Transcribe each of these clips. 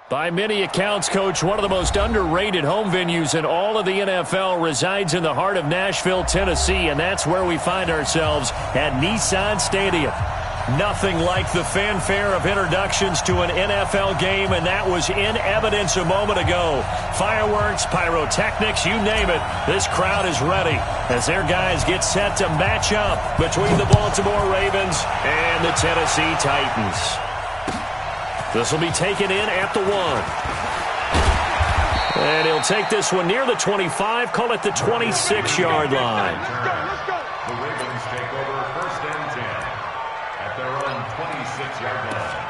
By many accounts, Coach, one of the most underrated home venues in all of the NFL resides in the heart of Nashville, Tennessee, and that's where we find ourselves at Nissan Stadium. Nothing like the fanfare of introductions to an NFL game, and that was in evidence a moment ago. Fireworks, pyrotechnics, you name it. This crowd is ready as their guys get set to match up between the Baltimore Ravens and the Tennessee Titans. This will be taken in at the 1. And he'll take this one near the 25, call it the 26-yard line. Let's go. The Ravens take over 1st and 10 at their own 26-yard line.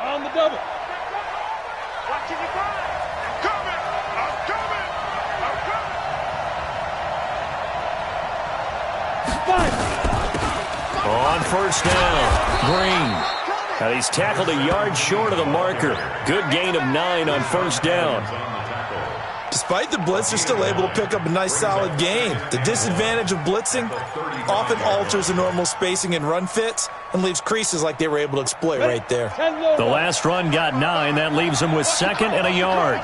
On the double. Watching you find. I'm coming. On first down, Green. Now he's tackled a yard short of the marker. Good gain of 9 on first down. Despite the blitz, they're still able to pick up a nice solid gain. The disadvantage of blitzing often alters the normal spacing and run fits and leaves creases like they were able to exploit right there. The last run got 9. That leaves them with 2nd and a yard.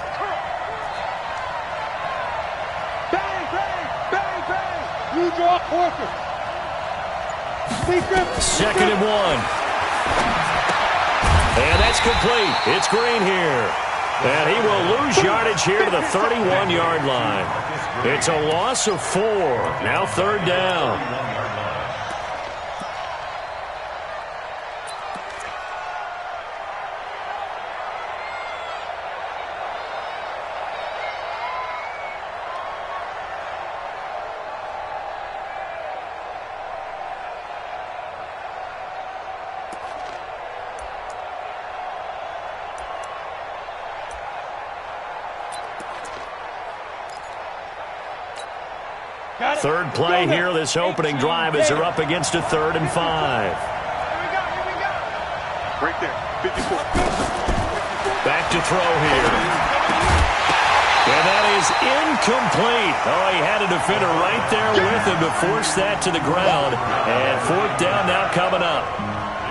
Bang, bang, bang, bang. You draw Porter. 2nd and 1. And that's complete. It's Green here. And he will lose yardage here to the 31-yard line. It's a loss of 4. Now 3rd down. Third play here, this opening drive, as they're up against a 3rd and 5. Here we go. Right there, 54. Back to throw here. And that is incomplete. Oh, he had a defender right there with him to force that to the ground. And 4th down now coming up.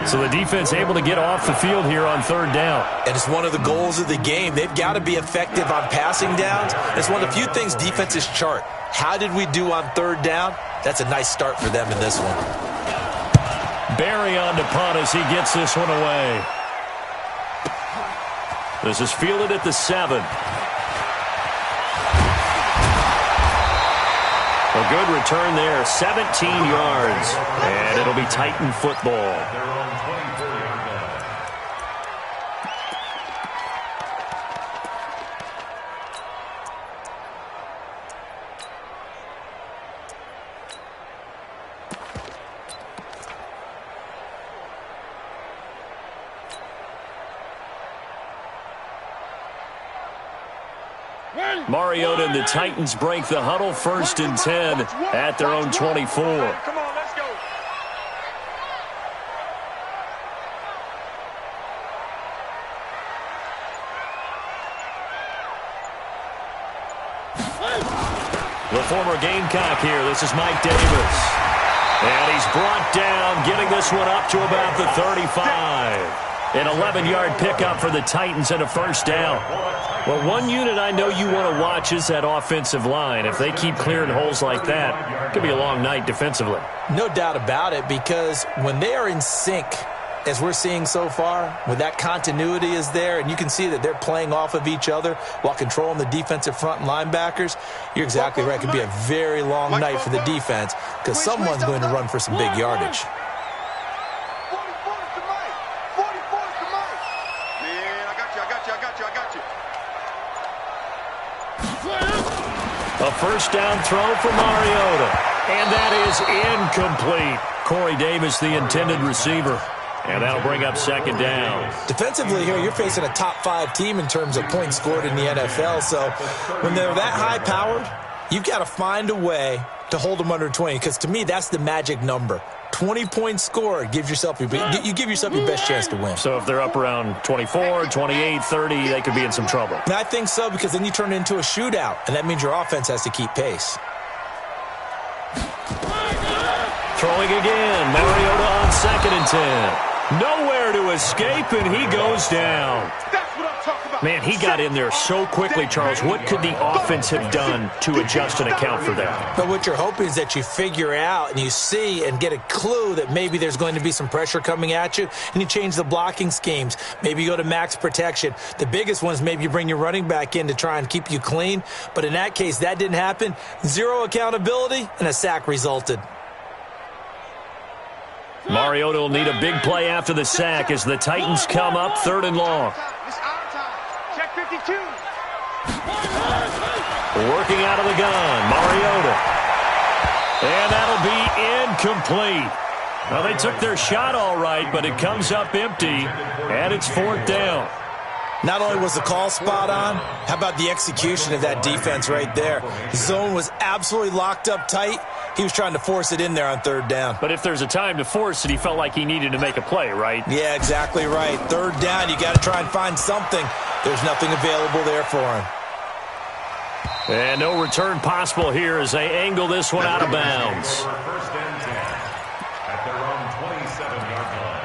So the defense able to get off the field here on 3rd down. And it's one of the goals of the game. They've got to be effective on passing downs. It's one of the few things defenses chart. How did we do on 3rd down? That's a nice start for them in this one. Barry on to punt as he gets this one away. This is fielded at the 7. A good return there, 17 yards. And it'll be Titan football. Mariota and the Titans break the huddle, 1st and 10 at their own 24. Come on, let's go. The former Gamecock here. This is Mike Davis. And he's brought down, getting this one up to about the 35. An 11-yard pickup for the Titans and a 1st down. Well, one unit I know you want to watch is that offensive line. If they keep clearing holes like that, it could be a long night defensively. No doubt about it, because when they are in sync, as we're seeing so far, when that continuity is there, and you can see that they're playing off of each other while controlling the defensive front and linebackers, you're exactly right. It could be a very long night for the defense because someone's going to run for some big yardage. A 1st down throw for Mariota. And that is incomplete. Corey Davis, the intended receiver. And that'll bring up 2nd down. Defensively here, you're facing a top 5 team in terms of points scored in the NFL. So when they're that high-powered, you've got to find a way to hold them under 20. Because to me, that's the magic number. 20 points scored, you give yourself your best chance to win. So if they're up around 24, 28, 30, they could be in some trouble. And I think so, because then you turn it into a shootout, and that means your offense has to keep pace. Throwing again, Mariota on 2nd and 10. Nowhere to escape, and he goes down. That's what I'm talking about. Man, he got in there so quickly, Charles. What could the offense have done to adjust and account for that? But what you're hoping is that you figure out and you see and get a clue that maybe there's going to be some pressure coming at you, and you change the blocking schemes. Maybe you go to max protection. The biggest one is maybe you bring your running back in to try and keep you clean. But in that case, that didn't happen. 0 accountability, and a sack resulted. Mariota will need a big play after the sack as the Titans come up 3rd and long. It's our time. Check 52. Working out of the gun, Mariota. And that'll be incomplete. Well, they took their shot all right, but it comes up empty, and it's 4th down. Not only was the call spot on, how about the execution of that defense right there? The zone was absolutely locked up tight. He was trying to force it in there on third down. But if there's a time to force it, he felt like he needed to make a play, right? Yeah, exactly right. Third down, you got to try and find something. There's nothing available there for him. And no return possible here as they angle this one out of bounds. First and 10 at their own 27-yard line.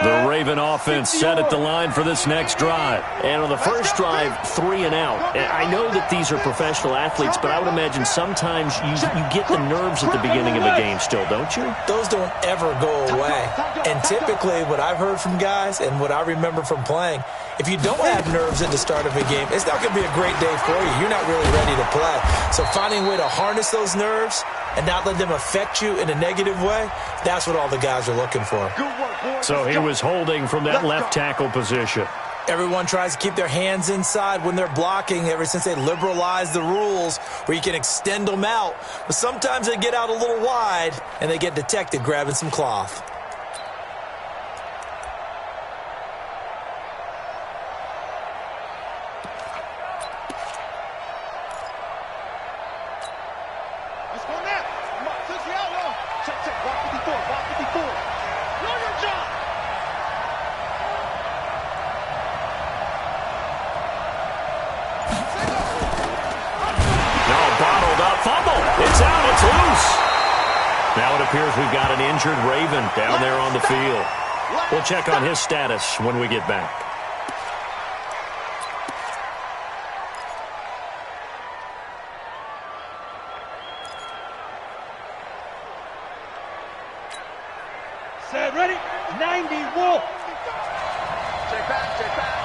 The Raven offense set at the line for this next drive. And on the first drive, 3 and out. I know that these are professional athletes, but I would imagine sometimes you get the nerves at the beginning of a game still, don't you? Those don't ever go away. And typically what I've heard from guys and what I remember from playing, if you don't have nerves at the start of a game, it's not going to be a great day for you. You're not really ready to play. So finding a way to harness those nerves and not let them affect you in a negative way, that's what all the guys are looking for. So he was holding from that left tackle position. Everyone tries to keep their hands inside when they're blocking ever since they liberalized the rules where you can extend them out. But sometimes they get out a little wide and they get detected grabbing some cloth. Now it appears we've got an injured Raven down there on the field. We'll check on his status when we get back. Set, ready? 90, wolf. Check back, check back.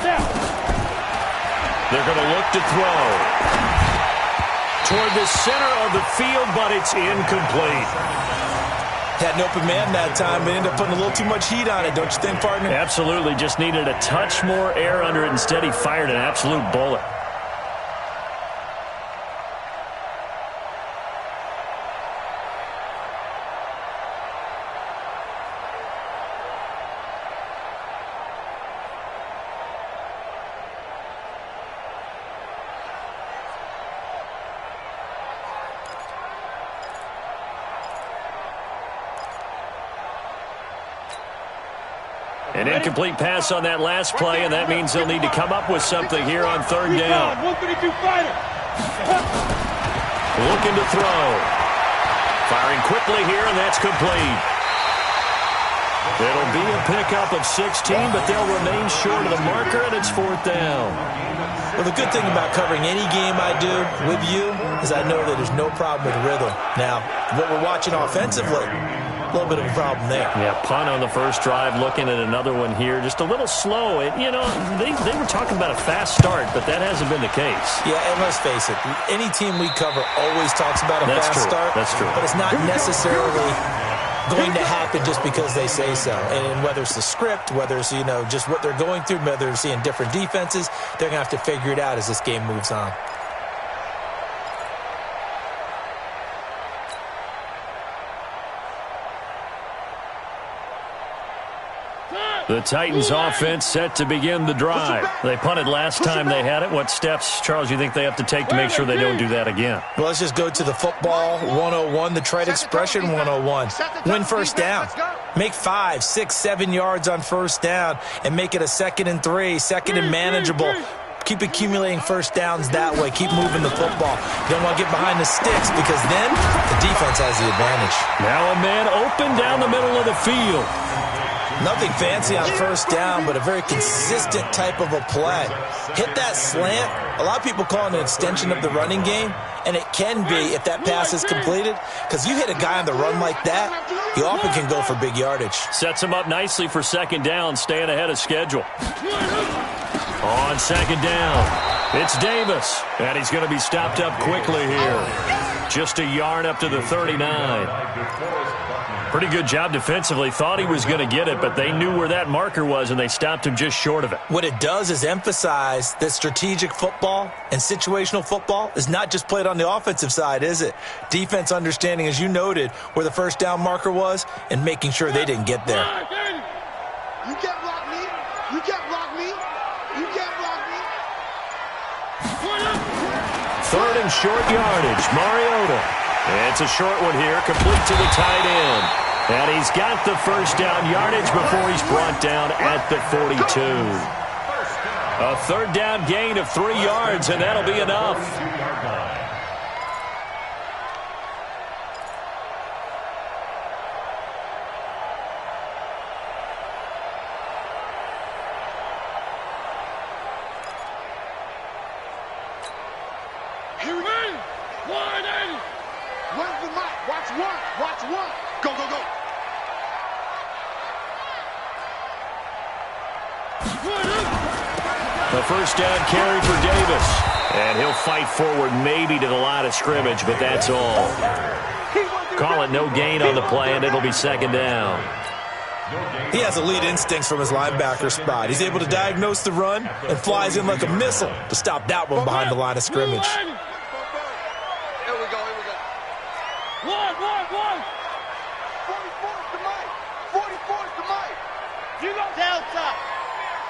Step. They're going to look to throw toward the center of the field, but it's incomplete. Had an open man that time, but ended up putting a little too much heat on it, don't you think, partner? Absolutely. Just needed a touch more air under it. Instead, he fired an absolute bullet. An incomplete pass on that last play, and that means they'll need to come up with something here on third down. 132 fighter. Looking to throw. Firing quickly here, and that's complete. It'll be a pickup of 16, but they'll remain short of the marker, and it's fourth down. Well, the good thing about covering any game I do with you is I know that there's no problem with rhythm. Now, what we're watching offensively, a little bit of a problem there. Yeah, punt on the first drive, looking at another one here. Just a little slow. You know, they were talking about a fast start, but that hasn't been the case. Yeah, and let's face it, any team we cover always talks about a fast start. That's true. But it's not necessarily going to happen just because they say so. And whether it's the script, whether it's, just what they're going through, whether they're seeing different defenses, they're going to have to figure it out as this game moves on. The Titans offense set to begin the drive. They punted last time they had it. What steps, Charles, you think they have to take to make sure they don't do that again? Well, let's just go to the football 101, the trade expression 101. Win first down. Make 5, 6, 7 yards on first down and make it a 2nd and 3, 2nd and manageable. Keep accumulating first downs that way. Keep moving the football. You don't want to get behind the sticks because then the defense has the advantage. Now a man open down the middle of the field. Nothing fancy on first down, but a very consistent type of a play. Hit that slant. A lot of people call it an extension of the running game, and it can be if that pass is completed, because you hit a guy on the run like that, he often can go for big yardage. Sets him up nicely for second down, staying ahead of schedule. On second down, it's Davis, and he's going to be stopped up quickly here. Just a yard up to the 39. Pretty good job defensively. Thought he was going to get it, but they knew where that marker was, and they stopped him just short of it. What it does is emphasize that strategic football and situational football is not just played on the offensive side, is it? Defense understanding, as you noted, where the first down marker was and making sure they didn't get there. You can't block me. You can't block me. You can't block me. Third and short yardage. Mariota. It's a short one here, complete to the tight end. And he's got the first down yardage before he's brought down at the 42. A third down gain of 3 yards, and that'll be enough. Here we go. 180. Where's the mic? Watch one. Watch one. Go, go, go. The first down carry for Davis. And he'll fight forward maybe to the line of scrimmage, but that's all. Call it no gain on the play, and it'll be second down. He has elite instincts from his linebacker spot. He's able to diagnose the run and flies in like a missile to stop that one behind the line of scrimmage. One. 44's the mic. 44's the mic. You go Delta.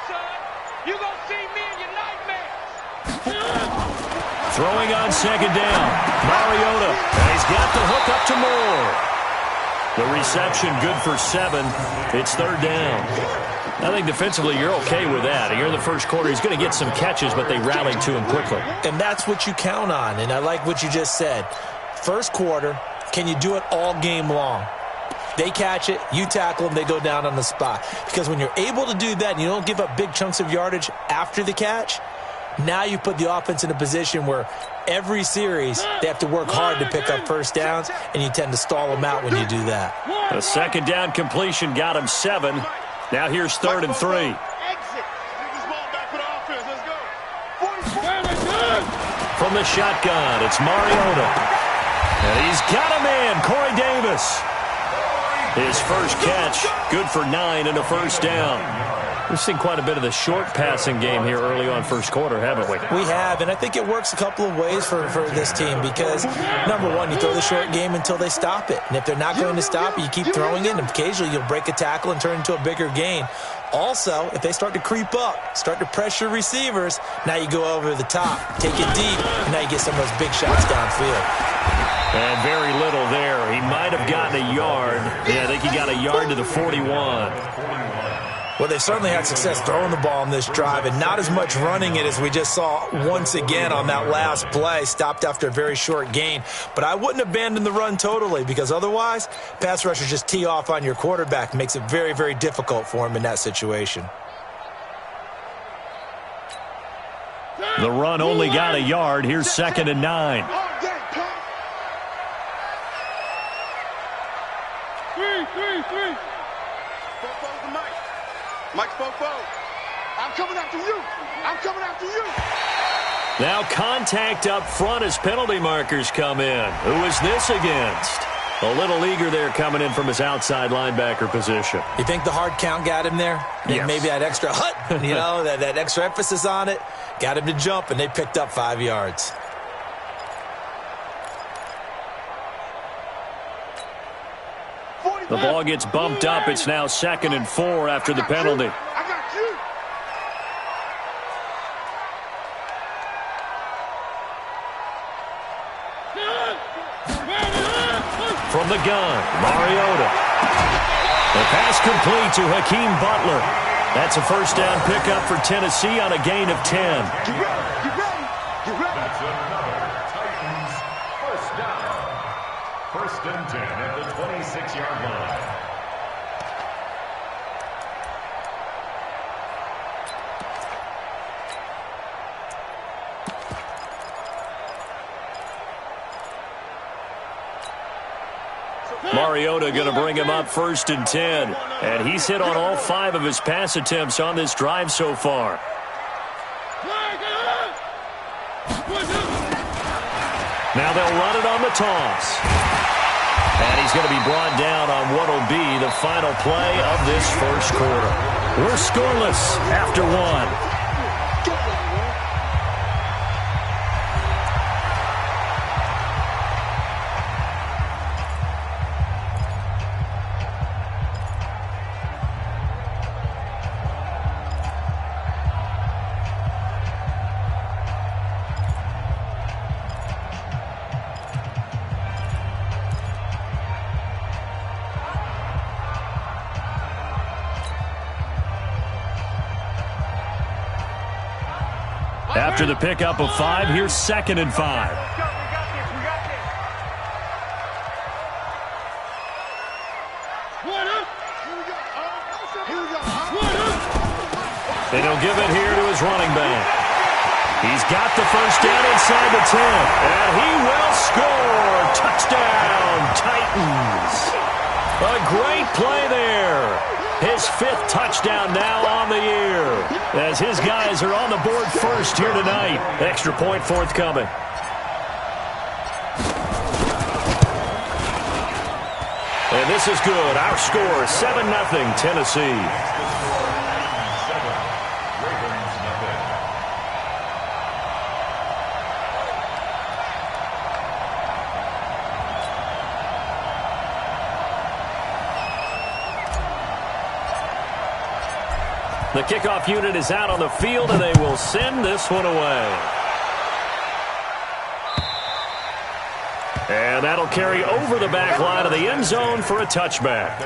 Son, you gonna see me in your nightmares. Throwing on second down. Mariota. And he's got the hook up to Moore. The reception good for 7. It's third down. I think defensively you're okay with that. Here in the first quarter, he's going to get some catches, but they rallied to him quickly. And that's what you count on, and I like what you just said. First quarter, can you do it all game long? They catch it, you tackle them, they go down on the spot. Because when you're able to do that and you don't give up big chunks of yardage after the catch, now you put the offense in a position where every series they have to work hard to pick up first downs, and you tend to stall them out when you do that. A second down completion got him 7. Now here's third and 3. Exit. This ball back for the offense. Let's go. 44. From the shotgun, it's Mariota. And he's got a man, Corey Davis. His first catch, good for 9 and a first down. We've seen quite a bit of the short passing game here early on first quarter, haven't we? We have, and I think it works a couple of ways for this team because, number one, you throw the short game until they stop it. And if they're not going to stop it, you keep throwing it, and occasionally you'll break a tackle and turn it into a bigger gain. Also, if they start to creep up, start to pressure receivers, now you go over the top, take it deep, and now you get some of those big shots downfield. And very little there. He might have gotten a yard. Yeah, I think he got a yard to the 41. Well, they've certainly had success throwing the ball on this drive and not as much running it as we just saw once again on that last play. Stopped after a very short gain. But I wouldn't abandon the run totally because otherwise, pass rushers just tee off on your quarterback. Makes it very, very difficult for him in that situation. The run only got a yard. Here's second and 9. Three. Fofo's the mic. Mike Fofo. I'm coming after you. I'm coming after you. Now contact up front as penalty markers come in. Who is this against? A little eager there coming in from his outside linebacker position. You think the hard count got him there? Yes. Maybe that extra that extra emphasis on it got him to jump, and they picked up 5 yards. The ball gets bumped up. It's now 2nd and 4 after the penalty. I got you. From the gun, Mariota. The pass complete to Hakeem Butler. That's a first down pickup for Tennessee on a gain of 10. Get ready. That's another Titans first down. 1st and 10 at the 26-yard line. Mariota going to bring him up 1st and 10. And he's hit on all 5 of his pass attempts on this drive so far. Now they'll run it on the toss. And he's going to be brought down on what will be the final play of this first quarter. We're scoreless after one. After the pickup of 5, here's 2nd and 5. And he'll give it here to his running back. He's got the first down inside the 10. And he will score. Touchdown, Titans. A great play there. His 5th touchdown now on the year, as his guys are on the board first here tonight. Extra point forthcoming. And this is good. Our score, 7-0 Tennessee. The kickoff unit is out on the field, and they will send this one away. And that'll carry over the back line of the end zone for a touchback.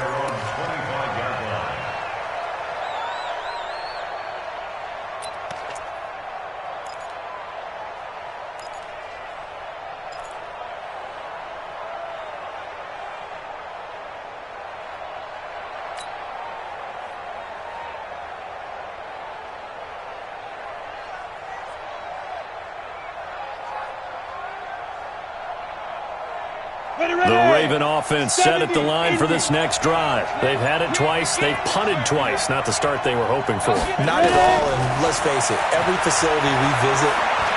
The Raven offense set at the line for this next drive. They've had it twice. They've punted twice. Not the start they were hoping for. Not at all, and let's face it, every facility we visit,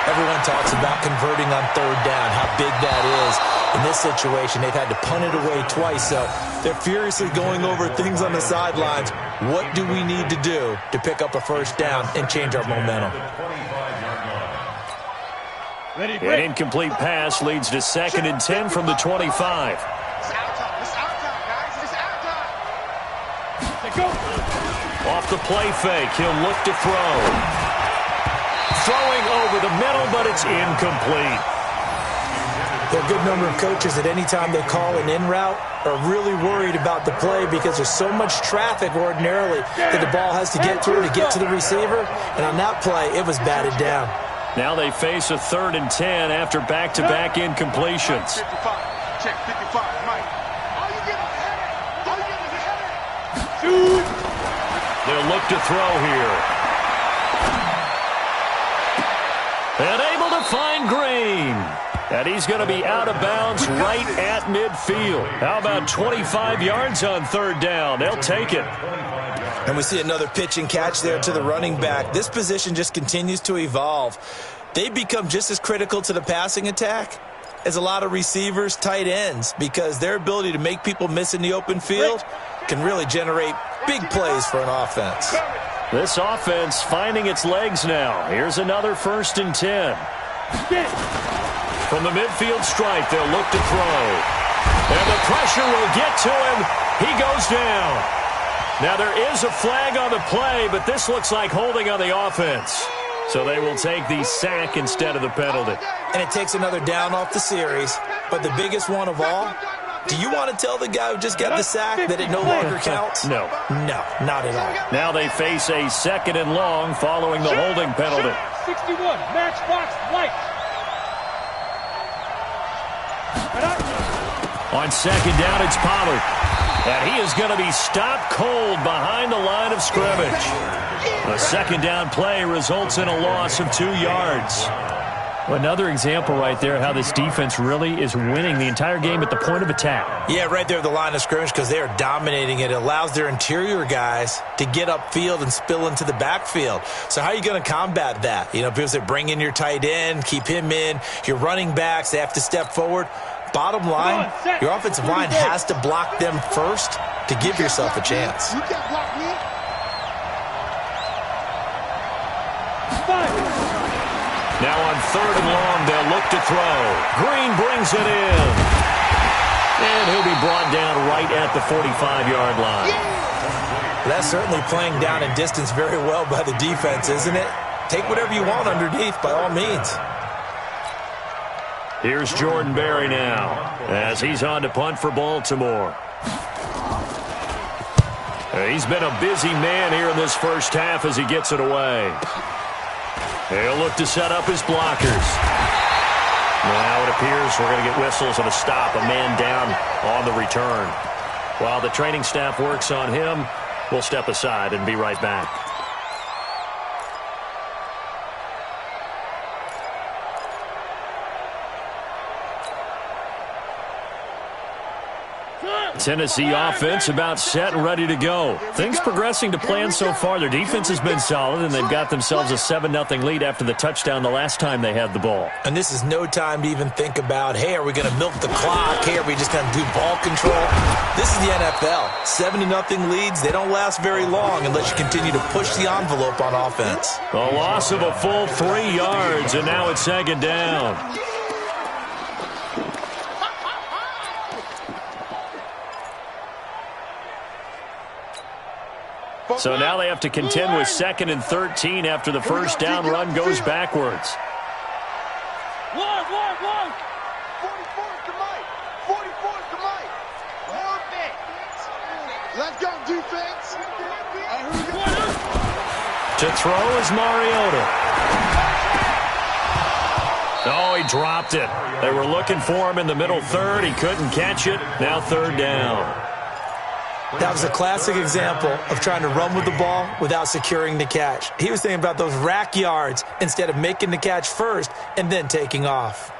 everyone talks about converting on 3rd down, how big that is. In this situation, they've had to punt it away twice, so they're furiously going over things on the sidelines. What do we need to do to pick up a first down and change our momentum? An incomplete pass leads to 2nd and 10 from the 25. It's our time. It's our time, guys. It's our time. Go. Off the play fake, he'll look to throw. Throwing over the middle, but it's incomplete. There are a good number of coaches at any time they call an in route are really worried about the play because there's so much traffic ordinarily that the ball has to get through to get to the receiver. And on that play, it was batted down. Now they face a 3rd and 10 after back-to-back incompletions. 55. Check 55, Mike. All you get is headache. All you get is headache. They'll look to throw here. And able to find Green. And he's going to be out of bounds right at midfield. How about 25 yards on 3rd down? They'll take it. And we see another pitch and catch there to the running back. This position just continues to evolve. They become just as critical to the passing attack as a lot of receivers, tight ends, because their ability to make people miss in the open field can really generate big plays for an offense. This offense finding its legs now. Here's another 1st and 10. From the midfield stripe, they'll look to throw. And the pressure will get to him. He goes down. Now, there is a flag on the play, but this looks like holding on the offense. So they will take the sack instead of the penalty. And it takes another down off the series. But the biggest one of all, do you want to tell the guy who just got the sack that it no longer counts? No. No, not at all. Now they face a 2nd and long following the holding penalty. 61, Matchbox White. On 2nd down, it's Pollard. And he is going to be stopped cold behind the line of scrimmage. The 2nd down play results in a loss of 2 yards. Another example right there how this defense really is winning the entire game at the point of attack. Yeah, right there at the line of scrimmage because they are dominating it. It allows their interior guys to get upfield and spill into the backfield. So how are you going to combat that? You know, people say bring in your tight end, keep him in. Your running backs, they have to step forward. Bottom line, your offensive line has to block them first to give yourself a chance. You can't block me. Now on 3rd and long, they'll look to throw. Green brings it in. And he'll be brought down right at the 45-yard line. That's certainly playing down in distance very well by the defense, isn't it? Take whatever you want underneath, by all means. Here's Jordan Berry now as he's on to punt for Baltimore. He's been a busy man here in this first half as he gets it away. He'll look to set up his blockers. Now it appears we're going to get whistles of a stop, a man down on the return. While the training staff works on him, we'll step aside and be right back. Tennessee offense about set and ready to go. Things progressing to plan so far. Their defense has been solid, and they've got themselves a 7-0 lead after the touchdown the last time they had the ball. And this is no time to even think about, hey, are we going to milk the clock? Hey, are we just going to do ball control? This is the NFL. 7-0 leads, they don't last very long unless you continue to push the envelope on offense. A loss of a full 3 yards, and now it's 2nd down. So now they have to contend with 2nd and 13 after the first down run goes backwards. 44 to Mike. 44 to Mike. Perfect. Let's go, defense. To throw is Mariota. Oh, he dropped it. They were looking for him in the middle third. He couldn't catch it. Now 3rd down. That was a classic example of trying to run with the ball without securing the catch. He was thinking about those rack yards instead of making the catch first and then taking off.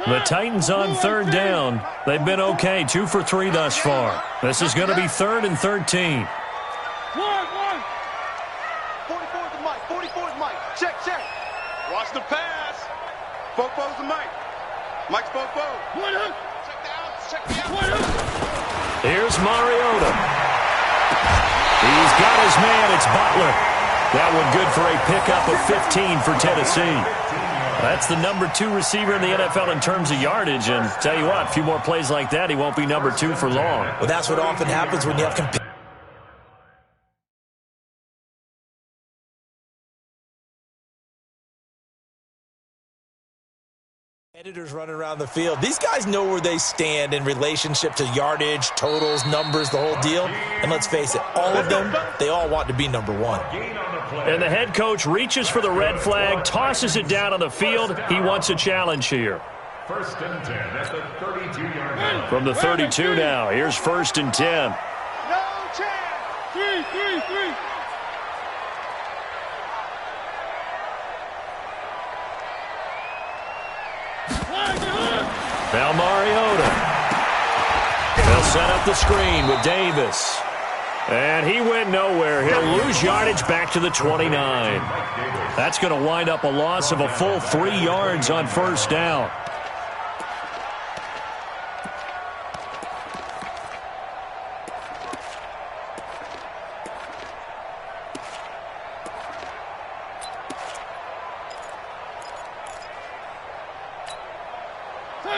The Titans on 3rd down. They've been okay, 2 for 3 thus far. This is going to be 3rd and 13. 44 to Mike. 44 to Mike. Check. Watch the pass. Fofo's to Mike. Mike's Fofo. Check the outs. Here's Mariota. He's got his man. It's Butler. That one good for a pickup of 15 for Tennessee. That's the number 2 receiver in the NFL in terms of yardage. And tell you what, a few more plays like that, he won't be number 2 for long. Well, that's what often happens when you have competitors running around the field. These guys know where they stand in relationship to yardage, totals, numbers, the whole deal. And let's face it, all of them, they all want to be number 1. And the head coach reaches for the red flag, tosses it down on the field. He wants a challenge here. 1st and 10 at the 32-yard line. From the 32 now, here's 1st and 10. No chance. 3. Now Mariota. They'll set up the screen with Davis. And he went nowhere. He'll lose yardage back to the 29. That's going to wind up a loss of a full 3 yards on 1st down.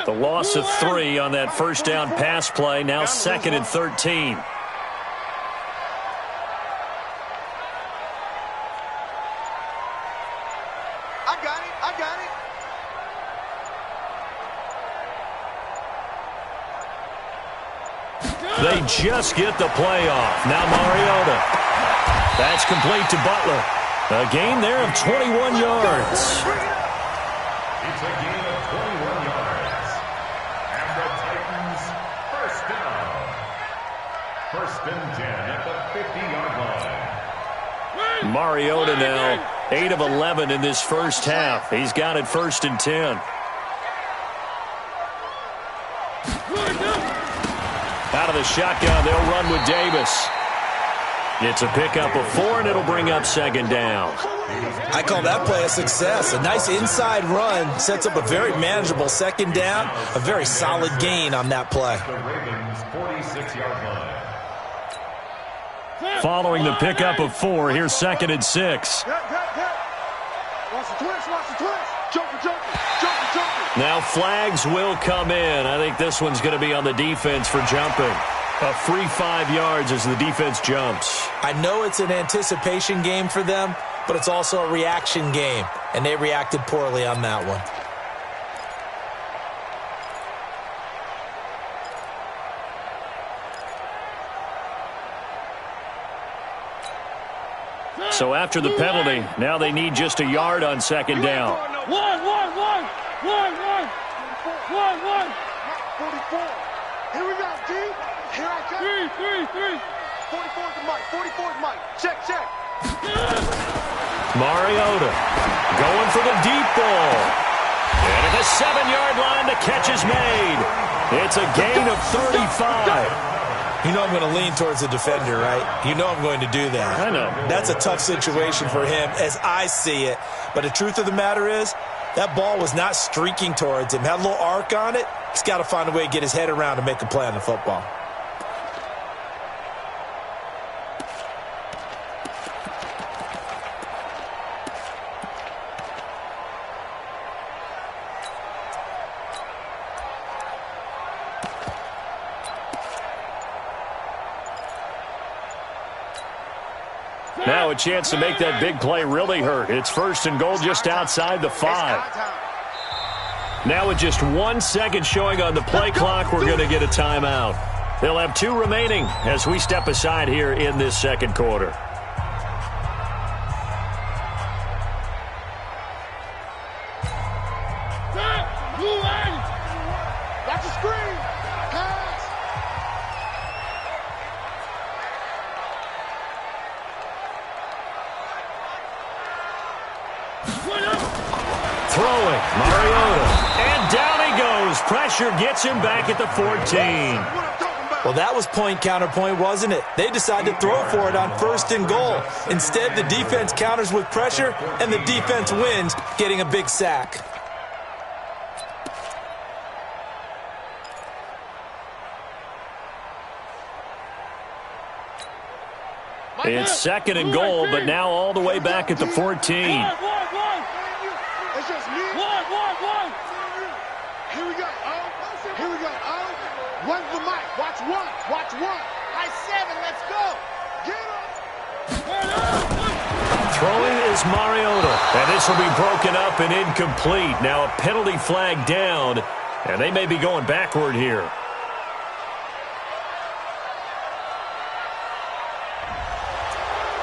The loss of 3 on that first down pass play. Now 2nd and 13. I got it. They just get the play off. Now Mariota. That's complete to Butler. A gain there of 21 yards. It's a gain of 21 yards. And the Titans, 1st down. 1st and 10 at the 50-yard line. Mariota now 8 of 11 in this first half. He's got it 1st and 10. Out of the shotgun, they'll run with Davis. It's a pickup of 4, and it'll bring up second down. I call that play a success. A nice inside run sets up a very manageable second down, a very solid gain on that play. The Ravens' 46-yard line. Following the pickup of 4, here's second and 6. Watch the twist, watch the twist. Joker, joker, joker, joker. Now flags will come in. I think this one's going to be on the defense for jumping. A free 5 yards as the defense jumps. I know it's an anticipation game for them, but it's also a reaction game, and they reacted poorly on that one. So after the penalty, now they need just a yard on second down. One. 44. Here we go, D. Here I come. Three. 44's the mic. 44's mic. Check. Mariota going for the deep ball. And at the 7-yard line, the catch is made. It's a gain of 35. You know I'm going to lean towards the defender, right? You know I'm going to do that. I know. That's a tough situation for him as I see it. But the truth of the matter is, that ball was not streaking towards him. Had a little arc on it. He's got to find a way to get his head around and make a play on the football. Now a chance to make that big play really hurt. It's first and goal just outside the 5. Now with just 1 second showing on the play clock, we're going to get a timeout. They'll have 2 remaining as we step aside here in this second quarter. That's a screen. Pass. Throwing, Mariota. And down he goes. Pressure gets him back at the 14. Well, that was point counterpoint, wasn't it? They decided to throw for it on first and goal. Instead, the defense counters with pressure, and the defense wins, getting a big sack. It's second and goal, but now all the way back at the 14. It's just me. One. Here we go. One for Mike. Watch one. I 7. Let's go. Get him. Throwing is Mariota, and this will be broken up and incomplete. Now a penalty flag down, and they may be going backward here.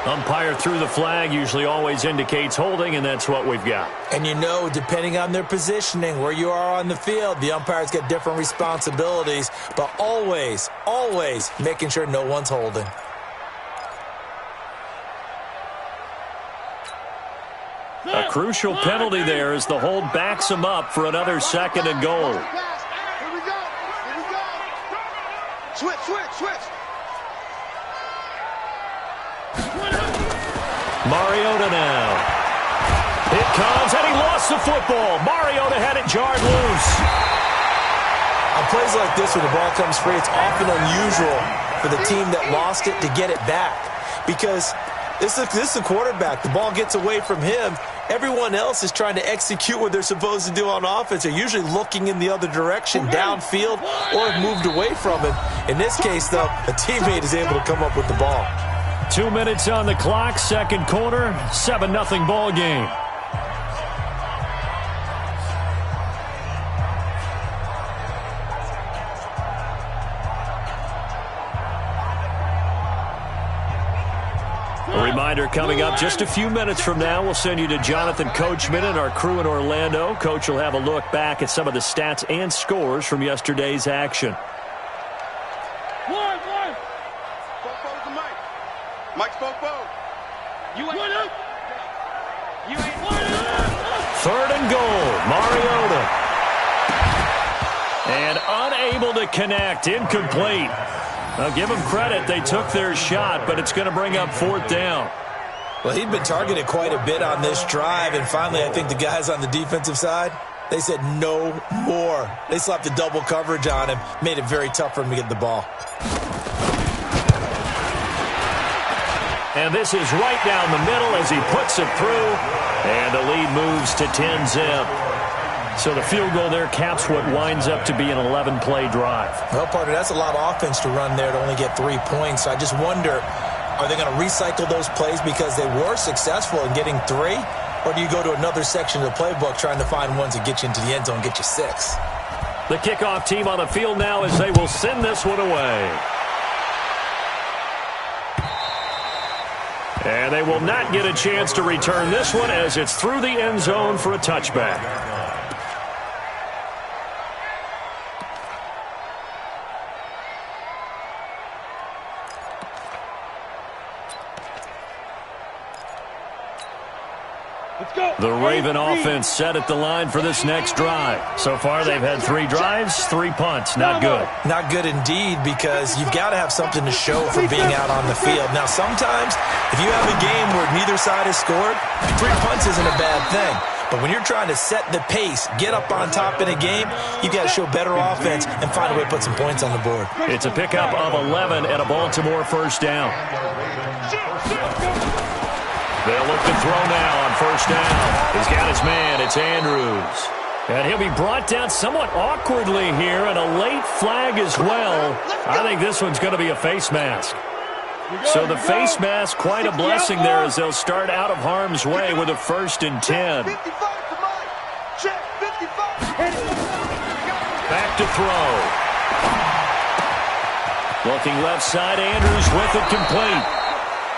Umpire threw the flag, usually always indicates holding, and that's what we've got. And you know, depending on their positioning, where you are on the field, the umpire's got different responsibilities, but always making sure no one's holding. A crucial penalty there as the hold backs him up for another second and goal. Here we go. Switch. Mariota now. It comes, and he lost the football. Mariota had it jarred loose. On plays like this, when the ball comes free, it's often unusual for the team that lost it to get it back. Because this is a quarterback. The ball gets away from him. Everyone else is trying to execute what they're supposed to do on offense. They're usually looking in the other direction, downfield, or have moved away from him. In this case, though, a teammate is able to come up with the ball. 2 minutes on the clock, second quarter, 7-0 ball game. A reminder coming up just a few minutes from now, we'll send you to Jonathan Coachman and our crew in Orlando. Coach will have a look back at some of the stats and scores from yesterday's action. One. Fofo's the mic. Mike's Fofo. You ain't up. Third and goal, Mariota. And unable to connect, incomplete. I'll give them credit. They took their shot, but it's going to bring up 4th down. Well, he'd been targeted quite a bit on this drive, and finally I think the guys on the defensive side, they said no more. They slapped the double coverage on him, made it very tough for him to get the ball. And this is right down the middle as he puts it through, and the lead moves to 10-zip. So the field goal there caps what winds up to be an 11-play drive. Well, partner, that's a lot of offense to run there to only get 3 points. So I just wonder, are they going to recycle those plays because they were successful in getting 3? Or do you go to another section of the playbook trying to find ones that get you into the end zone and get you 6? The kickoff team on the field now as they will send this one away. And they will not get a chance to return this one as it's through the end zone for a touchback. The Raven offense set at the line for this next drive. So far, they've had 3 drives, 3 punts. Not good. Not good indeed, because you've got to have something to show for being out on the field. Now, sometimes, if you have a game where neither side has scored, 3 punts isn't a bad thing. But when you're trying to set the pace, get up on top in a game, you've got to show better offense and find a way to put some points on the board. It's a pickup of 11 and a Baltimore first down. They'll look to throw now on first down. He's got his man. It's Andrews. And he'll be brought down somewhat awkwardly here, and a late flag as well. I think this one's going to be a face mask. So the face mask, quite a blessing there as they'll start out of harm's way with a 1st and 10. Back to throw. Looking left side, Andrews with it complete.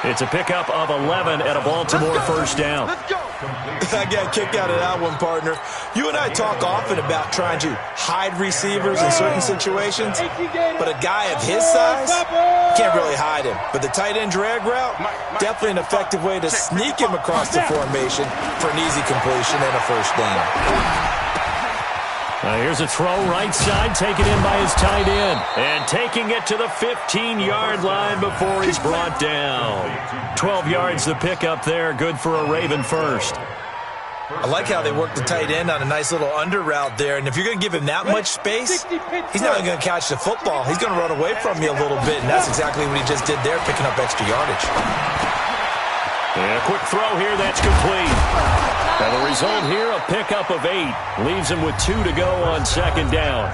It's a pickup of 11 and a Baltimore first down. I got kicked out of that one, partner. You and I talk often about trying to hide receivers in certain situations, but a guy of his size, can't really hide him. But the tight end drag route, definitely an effective way to sneak him across the formation for an easy completion and a first down. Here's a throw right side, taken in by his tight end. And taking it to the 15-yard line before he's brought down. 12 yards the pickup there, good for a Raven first. I like how they work the tight end on a nice little under route there. And if you're going to give him that much space, he's not going to catch the football. He's going to run away from you a little bit, and that's exactly what he just did there, picking up extra yardage. And a quick throw here, that's complete. And the result here, a pickup of 8. Leaves them with 2 to go on second down.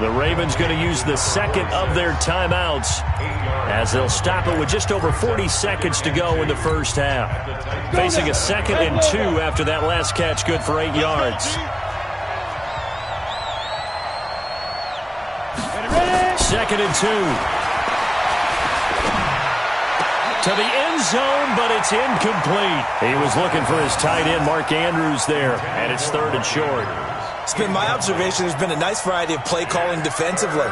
The Ravens going to use the second of their timeouts as they'll stop it with just over 40 seconds to go in the first half. Facing a 2nd and 2 after that last catch, good for 8 yards. Second and 2. To the end zone, but it's incomplete. He was looking for his tight end, Mark Andrews, there, and it's 3rd and short. It's been my observation there's been a nice variety of play calling defensively.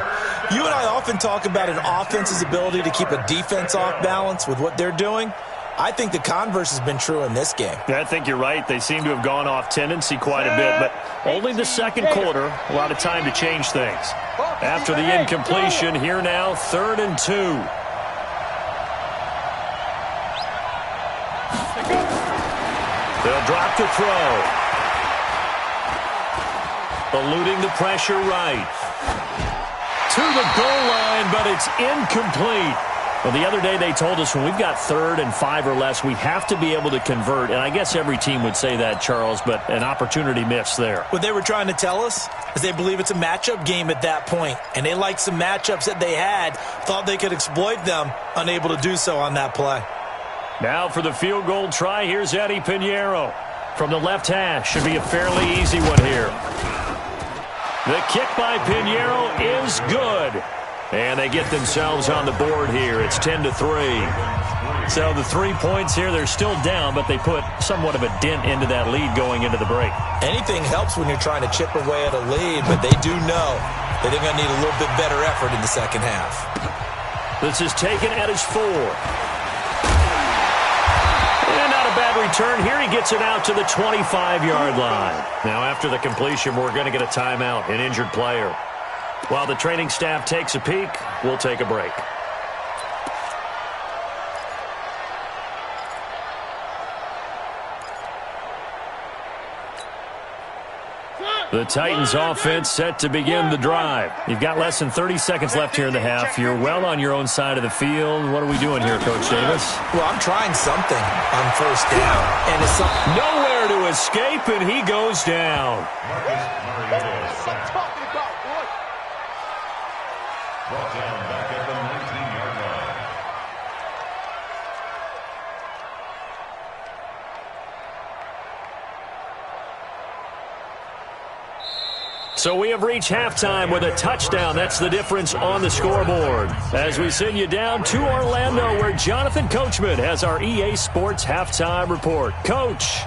You and I often talk about an offense's ability to keep a defense off balance with what they're doing. I think the converse has been true in this game. Yeah, I think you're right. They seem to have gone off tendency quite a bit, but only the second quarter, a lot of time to change things. After the incompletion, here now, 3rd and 2. They'll drop the throw. Eluding the pressure right. To the goal line, but it's incomplete. Well, the other day they told us when we've got 3rd and 5 or less, we have to be able to convert. And I guess every team would say that, Charles, but an opportunity missed there. What they were trying to tell us is they believe it's a matchup game at that point. And they liked some matchups that they had, thought they could exploit them, unable to do so on that play. Now for the field goal try, here's Eddie Pinheiro. From the left hash, should be a fairly easy one here. The kick by Pinheiro is good. And they get themselves on the board here. It's 10-3. So the 3 points here, they're still down, but they put somewhat of a dent into that lead going into the break. Anything helps when you're trying to chip away at a lead, but they do know that they're going to need a little bit better effort in the second half. This is taken at his 4. And not a bad return here. He gets it out to the 25-yard line. Now after the completion, we're going to get a timeout, an injured player. While the training staff takes a peek, we'll take a break. The Titans offense set to begin the drive. You've got less than 30 seconds left here in the half. You're well on your own side of the field. What are we doing here, Coach Davis? Well, I'm trying something on first down. And it's nowhere to escape, and he goes down. Brought down back at the 19-yard line. So we have reached halftime with a touchdown. That's the difference on the scoreboard. As we send you down to Orlando, where Jonathan Coachman has our EA Sports halftime report. Coach.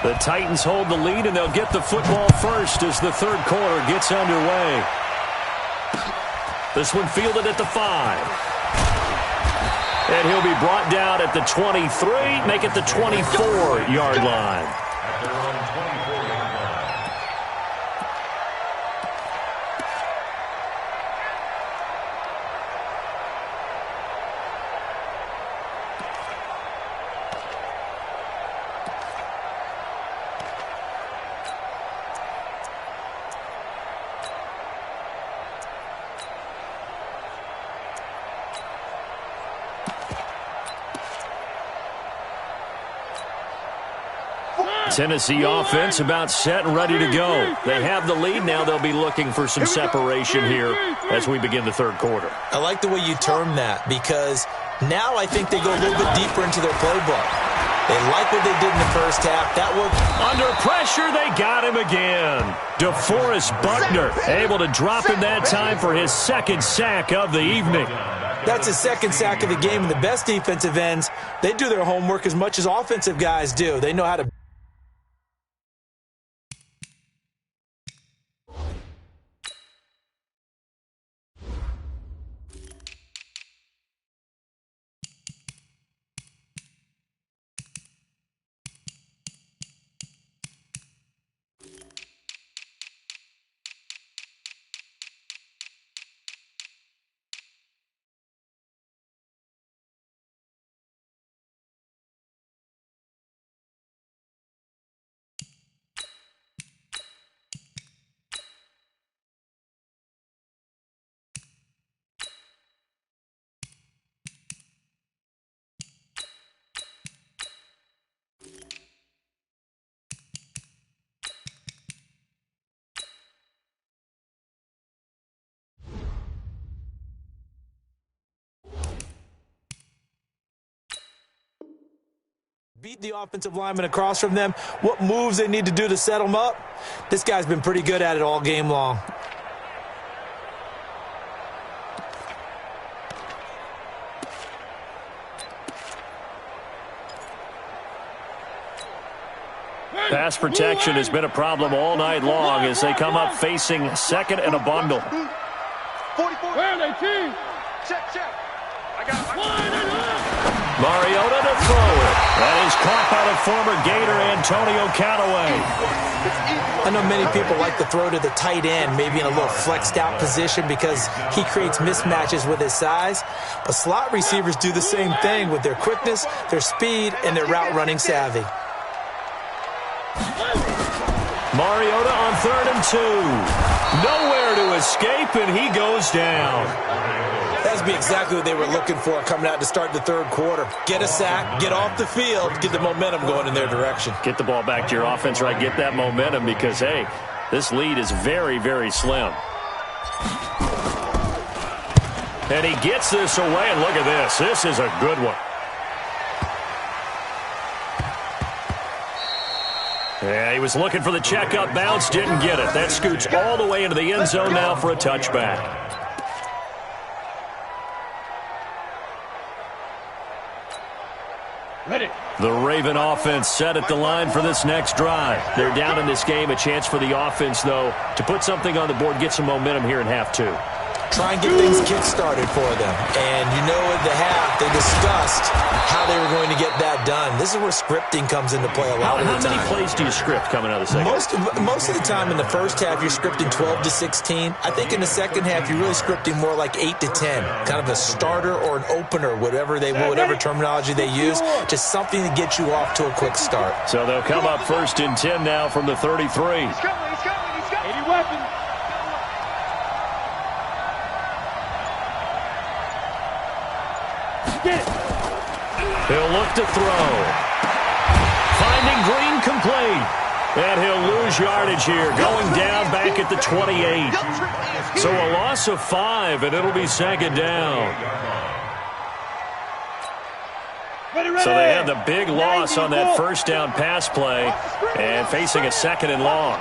The Titans hold the lead, and they'll get the football first as the third quarter gets underway. This one fielded at the 5. And he'll be brought down at the 23, make it the 24-yard line. At their own 24-yard line. Tennessee offense about set and ready to go. They have the lead. Now they'll be looking for some separation here as we begin the third quarter. I like the way you term that, because now I think they go a little bit deeper into their playbook. They like what they did in the first half. That worked. Under pressure, they got him again. DeForest Buckner able to drop him that time for his second sack of the evening. That's his second sack of the game. And the best defensive ends, they do their homework as much as offensive guys do. They know how to beat the offensive lineman across from them, what moves they need to do to set them up. This guy's been pretty good at it all game long. Pass protection has been a problem all night long as they come up facing second and a bundle. 44. Where are they, team? Check. I got Mariota to throw it. That is caught by the former Gator Antonio Callaway. I know many people like to throw to the tight end, maybe in a little flexed out position because he creates mismatches with his size. But slot receivers do the same thing with their quickness, their speed, and their route running savvy. Mariota on 3rd and 2. Nowhere to escape, and he goes down. That would be exactly what they were looking for coming out to start the third quarter. Get a sack, get off the field, get the momentum going in their direction. Get the ball back to your offense, right? Get that momentum because, hey, this lead is very, very slim. And he gets this away, and look at this. This is a good one. Yeah, he was looking for the check-up bounce, didn't get it. That scoots all the way into the end zone now for a touchback. Ready. The Raven offense set at the line for this next drive. They're down in this game. A chance for the offense, though, to put something on the board, get some momentum here in half two. try and get things kick-started for them. And you know at the half, they discussed how they were going to get that done. This is where scripting comes into play a lot of the time. How many plays do you script coming out of the second? Most of the time in the first half, you're scripting 12 to 16. I think in the second half, you're really scripting more like 8 to 10. Kind of a starter or an opener, whatever terminology they use. Just something to get you off to a quick start. So they'll come up 1st and 10 now from the 33. He's coming, he's coming, he's coming. 80 weapons. Get it. He'll look to throw. Finding Green complete. And he'll lose yardage here, going down back at the 28. So a loss of 5, and it'll be 2nd down. So they had the big loss on that 1st down pass play and facing a 2nd and long.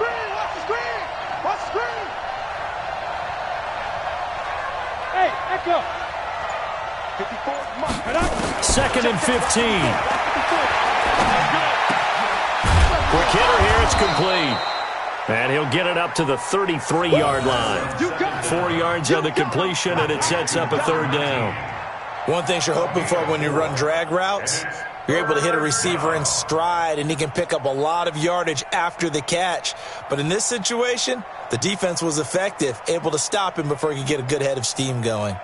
Hey, echo. 2nd and 15. Quick hitter here, it's complete. And he'll get it up to the 33-yard line. 4 yards on the completion, and it sets up a 3rd down. One thing you're hoping for when you run drag routes, you're able to hit a receiver in stride, and he can pick up a lot of yardage after the catch. But in this situation, the defense was effective, able to stop him before he could get a good head of steam going.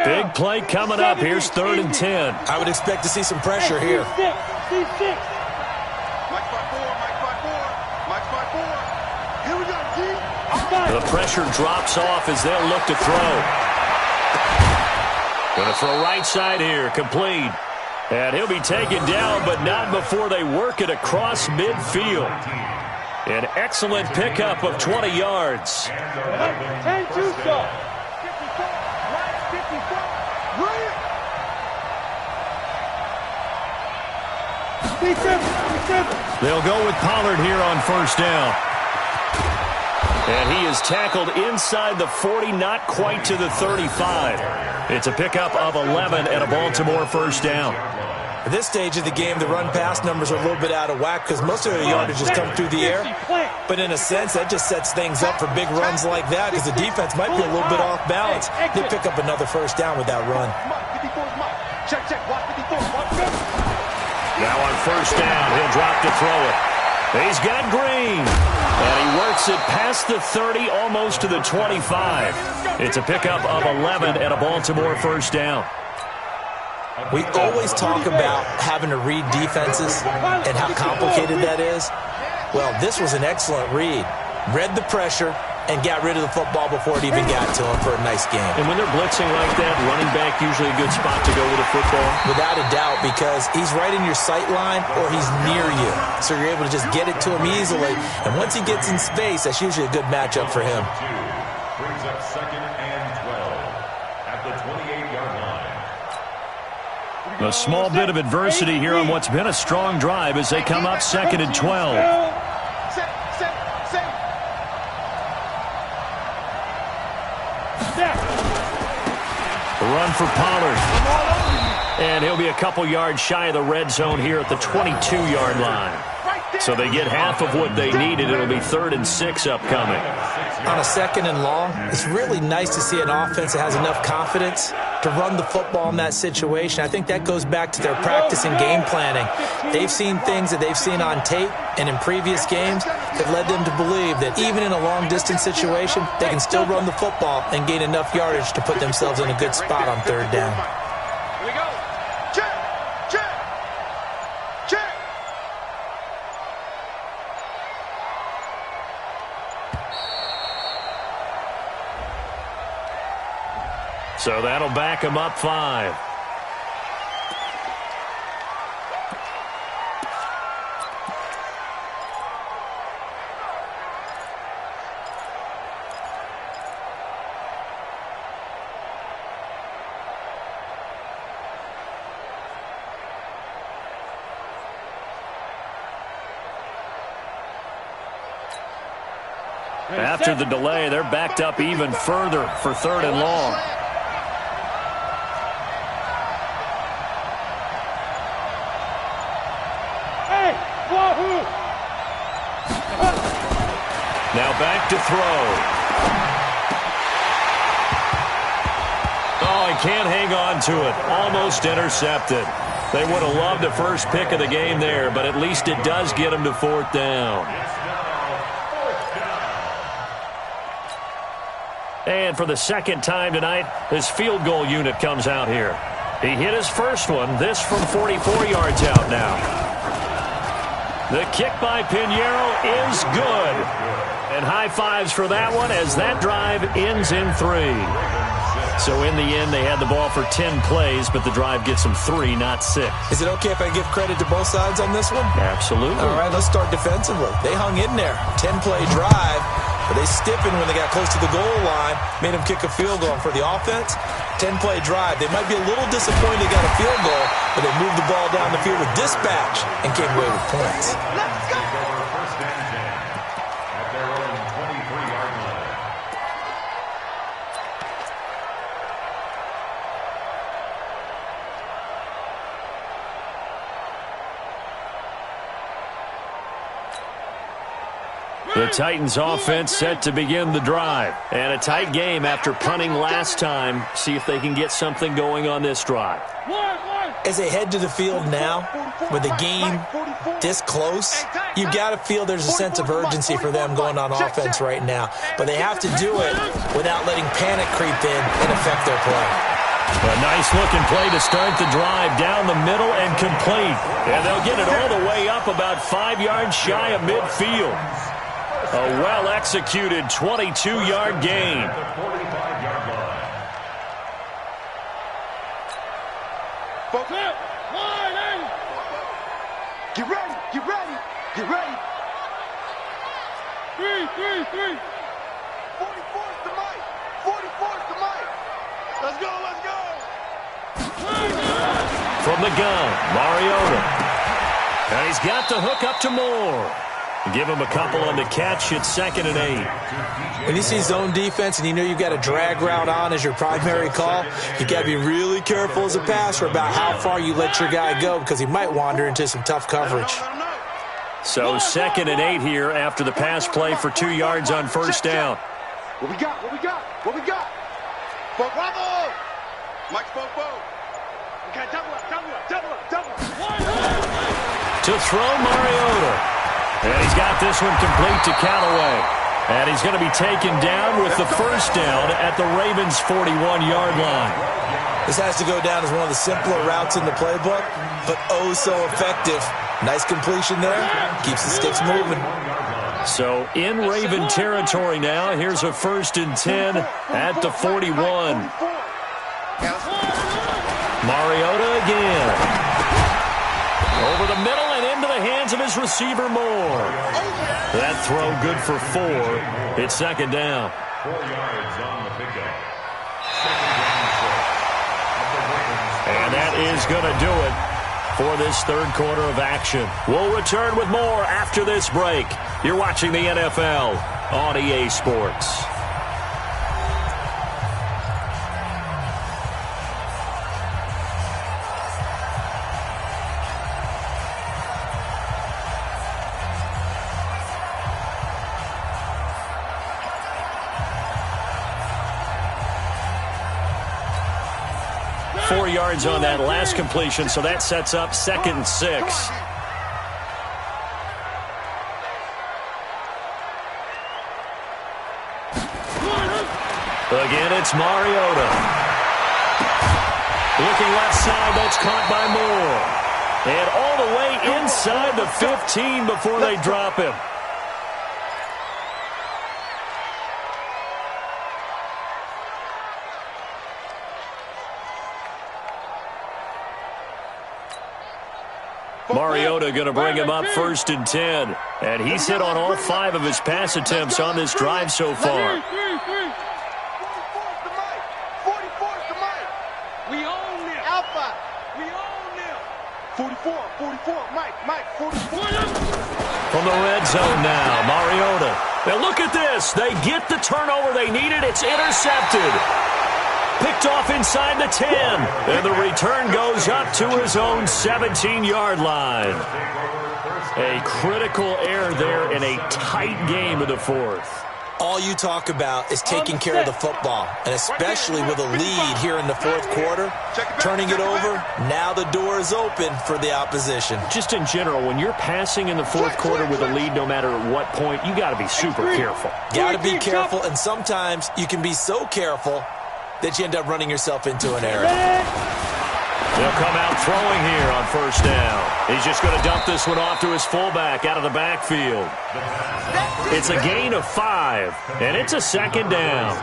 Big play coming up. Here's 3rd and 10. I would expect to see some pressure here. C6. Mike's by 4, Mike's by 4, Mike's by 4. Here we go, G. The pressure drops off as they'll look to throw. Going to throw right side here, complete. And he'll be taken down, but not before they work it across midfield. An excellent pickup of 20 yards. 10-2 stop. 54. They'll go with Pollard here on 1st down. And he is tackled inside the 40, not quite to the 35. It's a pickup of 11 and a Baltimore 1st down. At this stage of the game, the run-pass numbers are a little bit out of whack because most of their yardage has come through the air. But in a sense, that just sets things up for big runs like that because the defense might be a little bit off balance. They pick up another 1st down with that run. Check, watch 54, watch 54. Now on 1st down, he'll drop to throw it. He's got Green. And he works it past the 30, almost to the 25. It's a pickup of 11 and a Baltimore 1st down. We always talk about having to read defenses and how complicated that is. Well, this was an excellent read. Read the pressure and got rid of the football before it even got to him for a nice game. And when they're blitzing like that, running back usually a good spot to go with a football? Without a doubt, because he's right in your sight line or he's near you. So you're able to just get it to him easily. And once he gets in space, that's usually a good matchup for him. Brings up 2nd and 12 at the 28-yard line. A small bit of adversity here on what's been a strong drive as they come up 2nd and 12. Run for Pollard. And he'll be a couple yards shy of the red zone here at the 22-yard line. So they get half of what they needed. It'll be 3rd and 6 upcoming. On a 2nd and long, it's really nice to see an offense that has enough confidence to run the football in that situation. I think that goes back to their practice and game planning. They've seen things that they've seen on tape and in previous games that led them to believe that even in a long-distance situation, they can still run the football and gain enough yardage to put themselves in a good spot on 3rd down. Here we go. Check. So that'll back them up 5. After the delay, they're backed up even further for 3rd and long. Now back to throw. Oh, he can't hang on to it. Almost intercepted. They would have loved the first pick of the game there, but at least it does get him to 4th down. And for the second time tonight, his field goal unit comes out here. He hit his first one, this from 44 yards out now. The kick by Pinheiro is good. And high fives for that one as that drive ends in 3. So in the end, they had the ball for 10 plays, but the drive gets them 3, not 6. Is it okay if I give credit to both sides on this one? Absolutely. All right, let's start defensively. They hung in there. 10-play drive, but they stiffened when they got close to the goal line, made them kick a field goal. And for the offense, 10-play drive. They might be a little disappointed they got a field goal, but they moved the ball down the field with dispatch and came away with points. Let's go! First and 10 at their own 23-yard line. The Titans offense set to begin the drive. And a tight game after punting last time. See if they can get something going on this drive. As they head to the field now, with the game this close, you've got to feel there's a sense of urgency for them going on offense right now. But they have to do it without letting panic creep in and affect their play. A nice-looking play to start the drive down the middle and complete. And they'll get it all the way up about 5 yards shy of midfield. A well-executed 22-yard gain. The 45-yard line. Get ready, get ready, get ready. 3. 44's the mic. 44's the mic. Let's go, let's go. From the gun, Mariota. And he's got the hook up to Moore. Give him a couple on the catch. It's 2nd and 8. When you see zone defense and you know you've got a drag route on as your primary call, you got to be really careful as a passer about how far you let your guy go because he might wander into some tough coverage. So 2nd and 8 here after the pass play for 2 yards on first down. What we got, what we got, what we got? Bravo! Mike Bobo. Okay, double up. To throw Mariota. And he's got this one complete to Canale. And he's going to be taken down with the first down at the Ravens' 41-yard line. This has to go down as one of the simpler routes in the playbook, but oh so effective. Nice completion there. Keeps the sticks moving. So in Raven territory now, here's a 1st and 10 at the 41. Mariota again. Over the middle and into the hands of his receiver, Moore. That throw good for 4. It's 2nd down. 4 yards on the pickup. And that is going to do it for this third quarter of action. We'll return with more after this break. You're watching the NFL on EA Sports. Yards on that last completion, so that sets up 2nd and 6. Again, it's Mariota. Looking left side, that's caught by Moore. And all the way inside the 15 before they drop him. Mariota going to bring him up 1st and 10. And he's hit on all 5 of his pass attempts on this drive so far. 44's the mic. 44's the mic. We own them. Alpha. We own them. 44, Mike, 44. From the red zone now, Mariota. Now look at this. They get the turnover they needed. It's intercepted. Picked off inside the 10. And the return goes up to his own 17-yard line. A critical error there in a tight game of the fourth. All you talk about is taking care of the football, and especially with a lead here in the fourth quarter, turning it over, now the door is open for the opposition. Just in general, when you're passing in the fourth quarter with a lead, no matter what point, you got to be super careful. Got to be careful, and sometimes you can be so careful that you end up running yourself into an error. They'll come out throwing here on first down. He's just going to dump this one off to his fullback out of the backfield. It's a gain of 5, and it's a second down.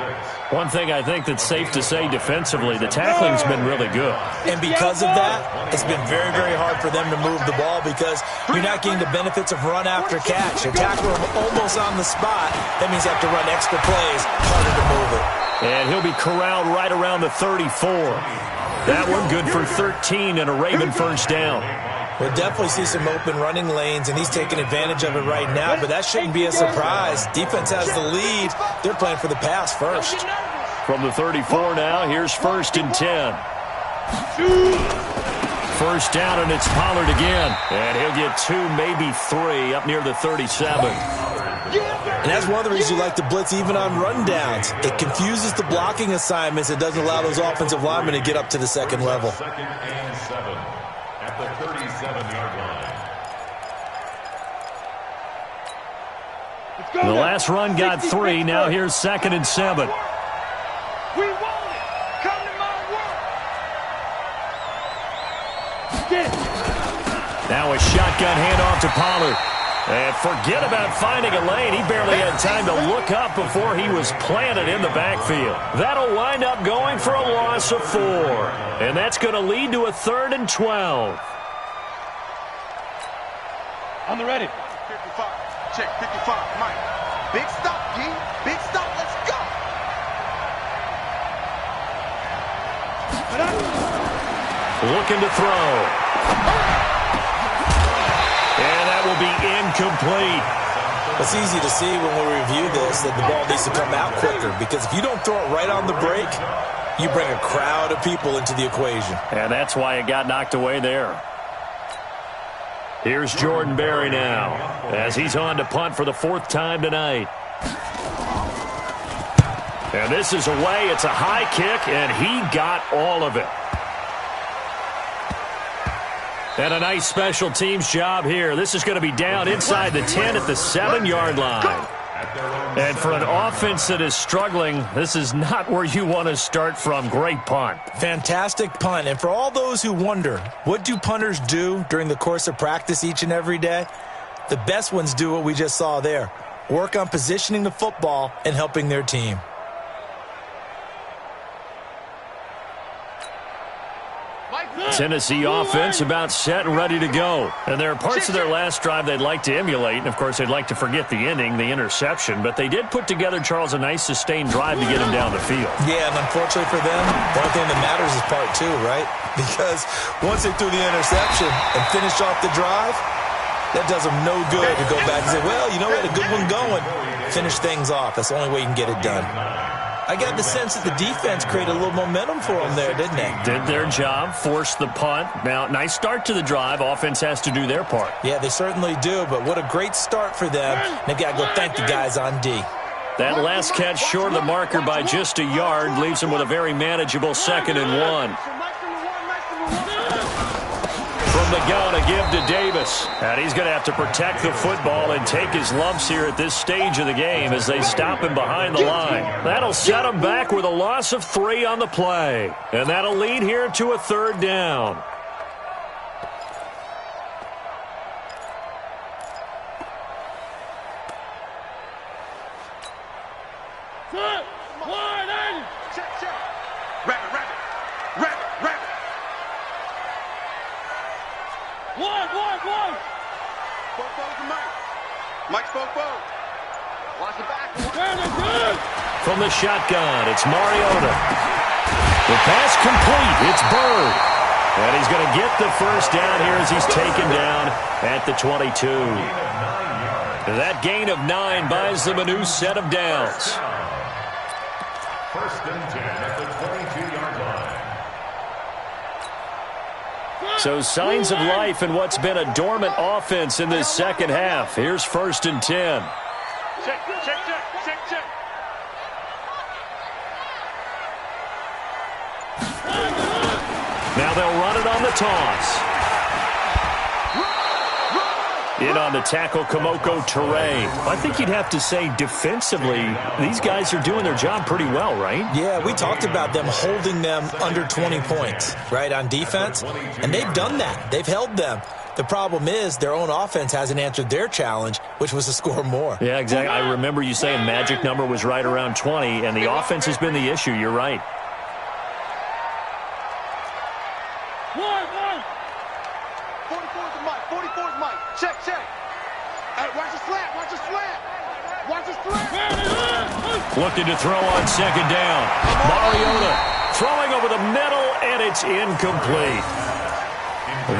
One thing I think that's safe to say defensively, the tackling's been really good. And because of that, it's been very, very hard for them to move the ball because you're not getting the benefits of run after catch. You're tackling them almost on the spot. That means you have to run extra plays, harder to move it. And he'll be corralled right around the 34. That one good for 13 and a Raven first down. We'll definitely see some open running lanes, and he's taking advantage of it right now, but that shouldn't be a surprise. Defense has the lead. They're playing for the pass first. From the 34 now, here's first and 10. First down, and it's Pollard again. And he'll get 2, maybe 3, up near the 37. And that's one of the reasons you like to blitz even on rundowns. It confuses the blocking assignments. It doesn't allow those offensive linemen to get up to the second level. Second and 7 at the 37-yard line. The last run got 3. Now here's second and 7. We want it. Come to my world. Now a shotgun handoff to Pollard. And forget about finding a lane. He barely had time to look up before he was planted in the backfield. That'll wind up going for a loss of 4. And that's going to lead to a 3rd and 12. On the ready. 55. Check 55. Mike. Big stop, G. Big stop. Let's go. Looking to throw. And that will be incomplete. It's easy to see when we review this that the ball needs to come out quicker, because if you don't throw it right on the break, you bring a crowd of people into the equation. And that's why it got knocked away there. Here's Jordan Berry now, as he's on to punt for the 4th time tonight. And this is away. It's a high kick, and he got all of it. And a nice special teams job here. This is going to be down inside the 10 at the 7-yard line. And for an offense that is struggling, this is not where you want to start from. Great punt. Fantastic punt. And for all those who wonder, what do punters do during the course of practice each and every day? The best ones do what we just saw there. Work on positioning the football and helping their team. Tennessee offense about set and ready to go. And there are parts of their last drive they'd like to emulate. And, of course, they'd like to forget the ending, the interception. But they did put together, Charles, a nice sustained drive to get him down the field. Yeah, and unfortunately for them, the only thing that matters is part 2, right? Because once they threw the interception and finished off the drive, that does them no good to go back and say, well, you know, we had a good one going. Finish things off. That's the only way you can get it done. I got the sense that the defense created a little momentum for them there, didn't they? Did their job, forced the punt. Now, nice start to the drive. Offense has to do their part. Yeah, they certainly do, but what a great start for them. They've got to go thank the guys on D. That last catch short of the marker by just a yard leaves them with a very manageable 2nd and 1. From the gun, a give to Davis. And he's going to have to protect the football and take his lumps here at this stage of the game as they stop him behind the line. That'll set him back with a loss of 3 on the play. And that'll lead here to a 3rd down. From the shotgun, it's Mariota. The pass complete. It's Bird. And he's going to get the first down here as he's taken down at the 22. That gain of 9 buys them a new set of downs. First and 10 at the 22-yard line. So signs of life in what's been a dormant offense in this second half. Here's 1st and 10. Check. Now they'll run it on the toss. In on the tackle, Kamoko Toure. I think you'd have to say defensively, these guys are doing their job pretty well, right? Yeah, we talked about them holding them under 20 points, right, on defense. And they've done that. They've held them. The problem is their own offense hasn't answered their challenge, which was to score more. Yeah, exactly. I remember you saying magic number was right around 20, and the offense has been the issue. You're right. Looking to throw on 2nd down. Mariota throwing over the middle, and it's incomplete.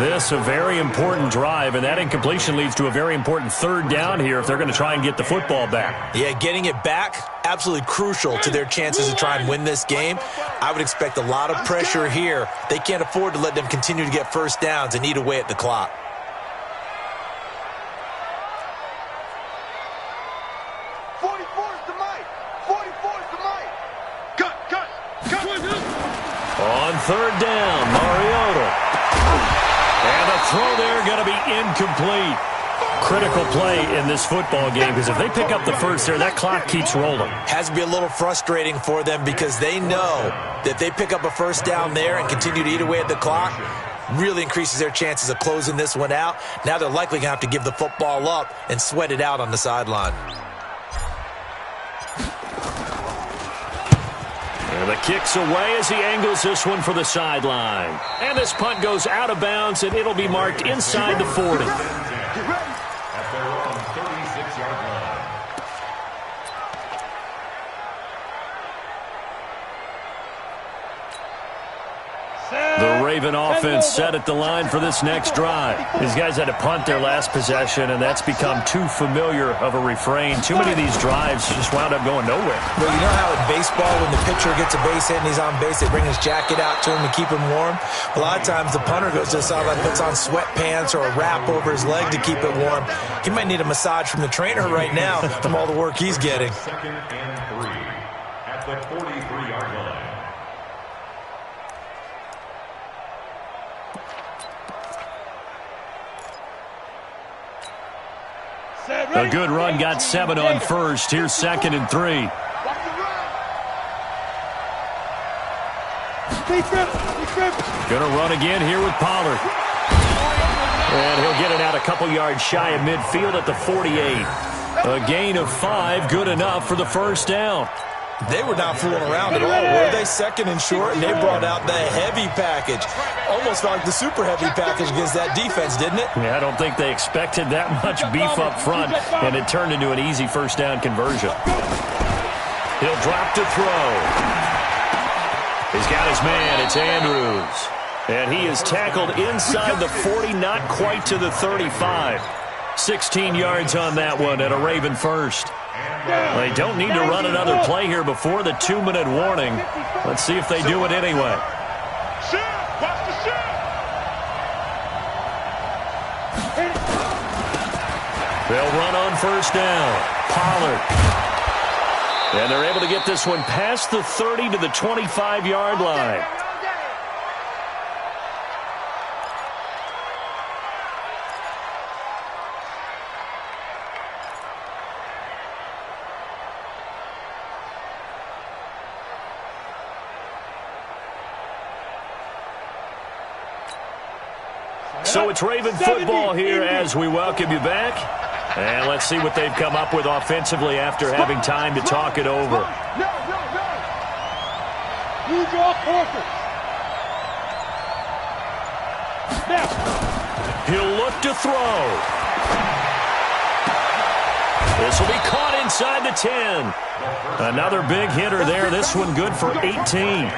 This a very important drive, and that incompletion leads to a very important 3rd down here if they're going to try and get the football back. Yeah, getting it back, absolutely crucial to their chances to try and win this game. I would expect a lot of pressure here. They can't afford to let them continue to get 1st downs and eat away at the clock. On 3rd down, Mariota. And the throw there going to be incomplete. Critical play in this football game because if they pick up the 1st there, that clock keeps rolling. Has to be a little frustrating for them because they know that if they pick up a 1st down there and continue to eat away at the clock, really increases their chances of closing this one out. Now they're likely going to have to give the football up and sweat it out on the sideline. And the kick's away as he angles this one for the sideline. And this punt goes out of bounds, and it'll be marked inside the 40. At their own 36-yard line. The Raven offense set at the line for this next drive. These guys had to punt their last possession, and that's become too familiar of a refrain. Too many of these drives just wound up going nowhere. Well, you know how in baseball, when the pitcher gets a base hit and he's on base, they bring his jacket out to him to keep him warm? A lot of times the punter goes to the sideline, puts on sweatpants or a wrap over his leg to keep it warm. He might need a massage from the trainer right now from all the work he's getting. 2nd and 3 at the 43-yard line. A good run got 7 on 1st. Here's 2nd and 3. Gonna run again here with Pollard. And he'll get it out a couple yards shy of midfield at the 48. A gain of 5, good enough for the 1st down. They were not fooling around at all, were they? 2nd and short, and they brought out the heavy package. Almost like the super heavy package against that defense, didn't it? Yeah, I don't think they expected that much beef up front, and it turned into an easy 1st down conversion. He'll drop to throw. He's got his man. It's Andrews. And he is tackled inside the 40, not quite to the 35. 16 yards on that one and a Raven 1st. They don't need to run another play here before the 2-minute warning. Let's see if they do it anyway. They'll run on 1st down. Pollard. And they're able to get this one past the 30 to the 25-yard line. So it's Raven football here as we welcome you back. And let's see what they've come up with offensively after having time to talk it over. Use your forces. Now. He'll look to throw. This will be caught inside the 10. Another big hitter there. This one good for 18.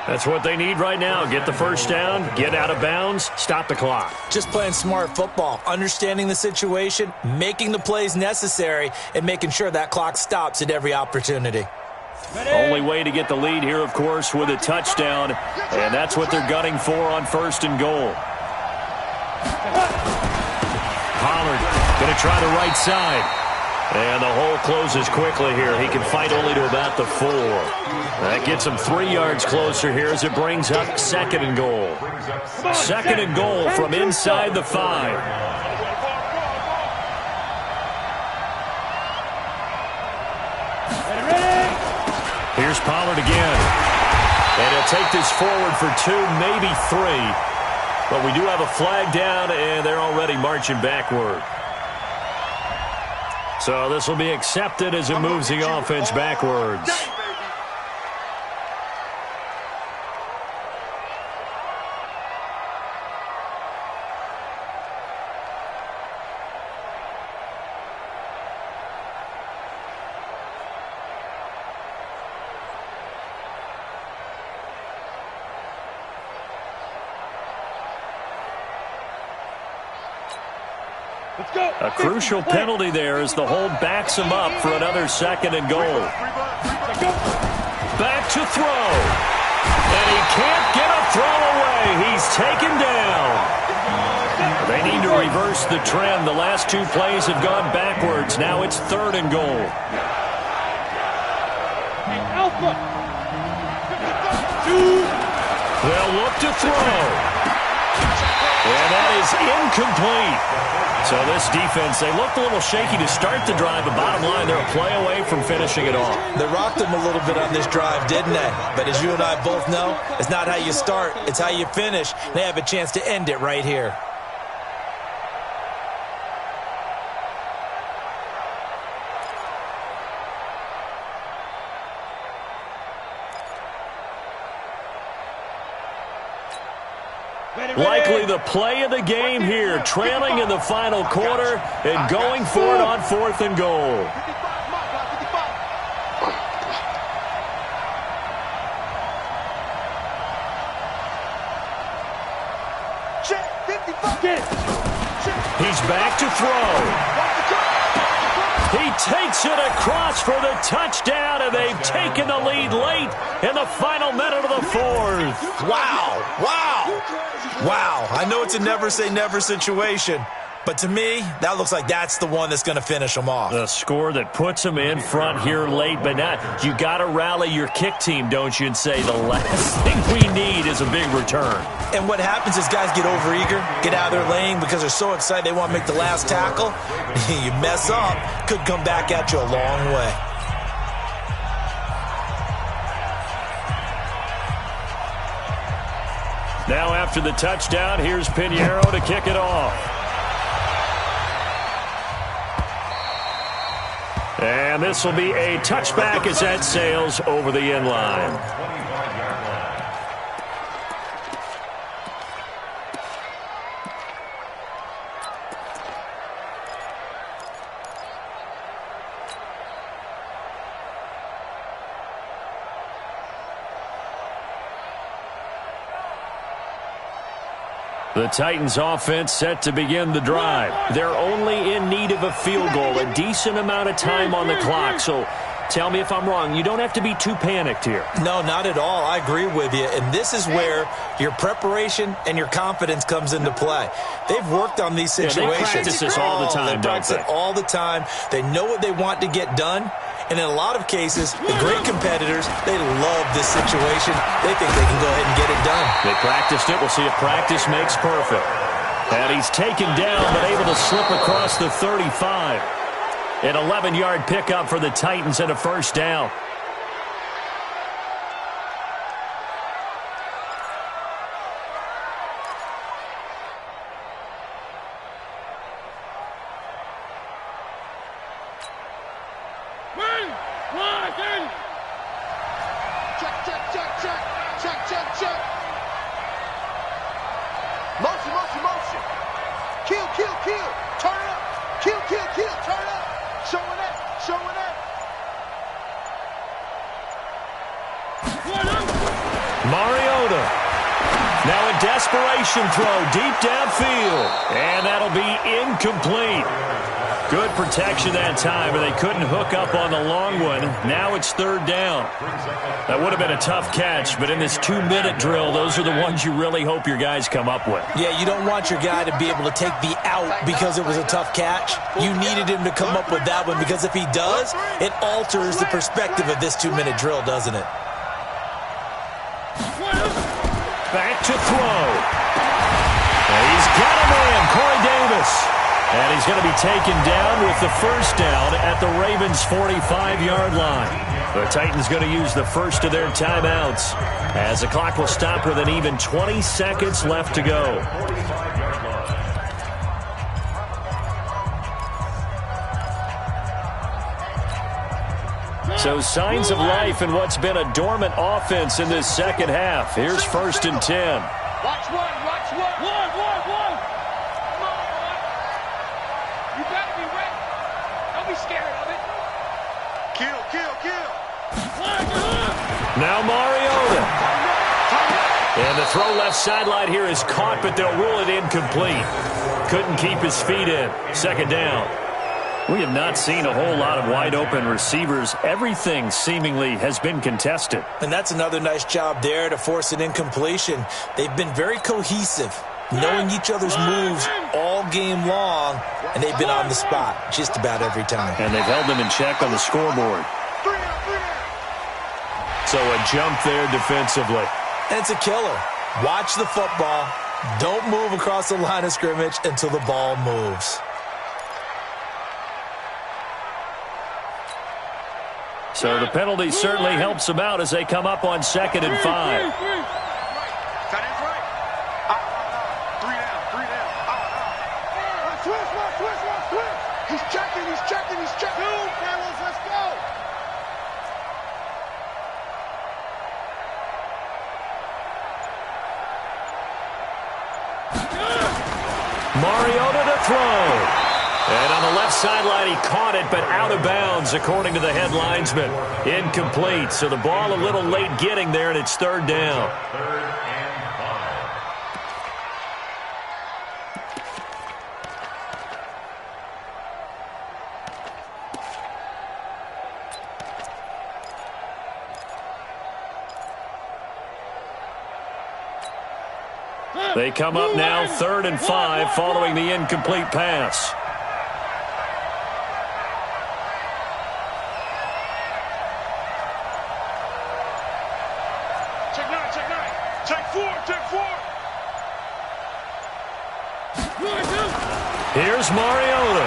That's what they need right now. Get the 1st down, get out of bounds, stop the clock. Just playing smart football, understanding the situation, making the plays necessary, and making sure that clock stops at every opportunity. Only way to get the lead here, of course, with a touchdown, and that's what they're gunning for on 1st and goal. Pollard going to try the right side. And the hole closes quickly here. He can fight only to about the 4. That gets him 3 yards closer here as it brings up 2nd and goal. 2nd and goal from inside the 5. Here's Pollard again. And he'll take this forward for 2, maybe 3. But we do have a flag down, and they're already marching backward. So this will be accepted as it moves the offense backwards. A crucial penalty there as the hold backs him up for another 2nd and goal. Back to throw. And he can't get a throw away. He's taken down. They need to reverse the trend. The last 2 plays have gone backwards. Now it's 3rd and goal. They'll look to throw. And that is incomplete. So this defense, they looked a little shaky to start the drive, but bottom line, they're a play away from finishing it off. They rocked them a little bit on this drive, didn't they? But as you and I both know, it's not how you start, it's how you finish. They have a chance to end it right here. Likely the play of the game here, trailing in the final quarter and going for it on 4th and goal. He's back to throw. He takes it across for the touchdown, and they've taken the lead late in the final minute of the 4th. Wow, wow, wow. I know it's a never-say-never situation, but to me, that looks like that's the one that's going to finish them off. The score that puts them in front here late, but now you got to rally your kick team, don't you, and say the last thing we need is a big return. And what happens is guys get overeager, get out of their lane because they're so excited they want to make the last tackle. You mess up, could come back at you a long way. Now after the touchdown, here's Pinheiro to kick it off. And this will be a touchback as that sails over the end line. The Titans offense set to begin the drive. They're only in need of a field goal, a decent amount of time on the clock. So tell me if I'm wrong. You don't have to be too panicked here. No, not at all. I agree with you. And this is where your preparation and your confidence comes into play. They've worked on these situations. They practice this all the time, They practice it all the time. They know what they want to get done. And in a lot of cases, the great competitors, they love this situation. They think they can go ahead and get it done. They practiced it. We'll see if practice makes perfect. And he's taken down, but able to slip across the 35. An 11-yard pickup for the Titans and a first down. Desperation throw deep downfield, and that'll be incomplete. Good protection that time, but they couldn't hook up on the long one. Now it's third down. That would have been a tough catch, but in this 2-minute drill, those are the ones you really hope your guys come up with. Yeah, you don't want your guy to be able to take the out because it was a tough catch. You needed him to come up with that one because if he does, it alters the perspective of this 2-minute drill, doesn't it? Back to throw. He's got a man, Corey Davis. And he's going to be taken down with the first down at the Ravens' 45-yard line. The Titans going to use the first of their timeouts as the clock will stop with an even 20 seconds left to go. So signs of life in what's been a dormant offense in this second half. Here's 1st and 10. Watch one. One. Come on, boy. You better be ready. Don't be scared of it. Kill. Now Mariota. And the throw left sideline here is caught, but they'll rule it incomplete. Couldn't keep his feet in. Second down. We have not seen a whole lot of wide-open receivers. Everything seemingly has been contested. And that's another nice job there to force an incompletion. They've been very cohesive, knowing each other's moves all game long, and they've been on the spot just about every time. And they've held them in check on the scoreboard. So a jump there defensively. And it's a killer. Watch the football. Don't move across the line of scrimmage until the ball moves. So the penalty certainly helps them out as they come up on 2nd and 5. Tight end's right. Three down. Twist. He's checking. Two, fellas, let's go. Mariota to throw. And on the left sideline, he caught it, but out of bounds, according to the head linesman. Incomplete, so the ball a little late getting there, and it's third down. Third and 5. They come up now 3rd and 5 following the incomplete pass. Here's Mariota.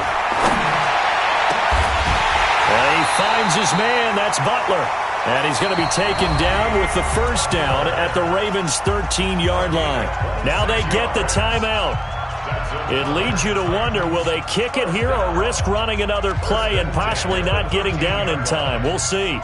And he finds his man. That's Butler. And he's going to be taken down with the first down at the Ravens' 13-yard line. Now they get the timeout. It leads you to wonder, will they kick it here or risk running another play and possibly not getting down in time? We'll see.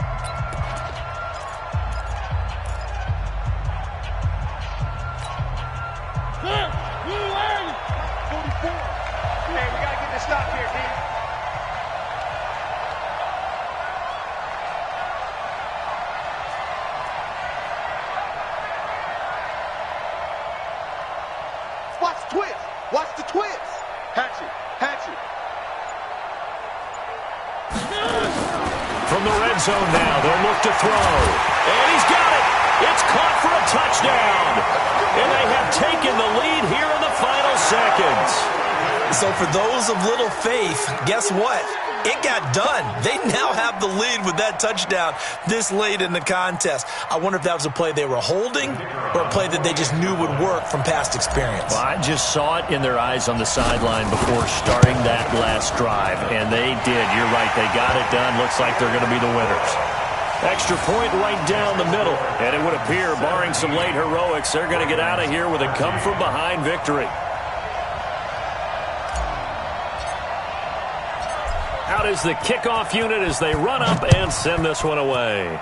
Watch the twist. Hatchet. From the red zone now, they'll look to throw. And he's got it. It's caught for a touchdown. And they have taken the lead here in the final seconds. So for those of little faith, guess what? It got done. They now have the lead with that touchdown this late in the contest. I wonder if that was a play they were holding or a play that they just knew would work from past experience. Well, I just saw it in their eyes on the sideline before starting that last drive, and they did. You're right. They got it done. Looks like they're going to be the winners. Extra point right down the middle, and it would appear, barring some late heroics, they're going to get out of here with a come-from-behind victory. Out is the kickoff unit as they run up and send this one away.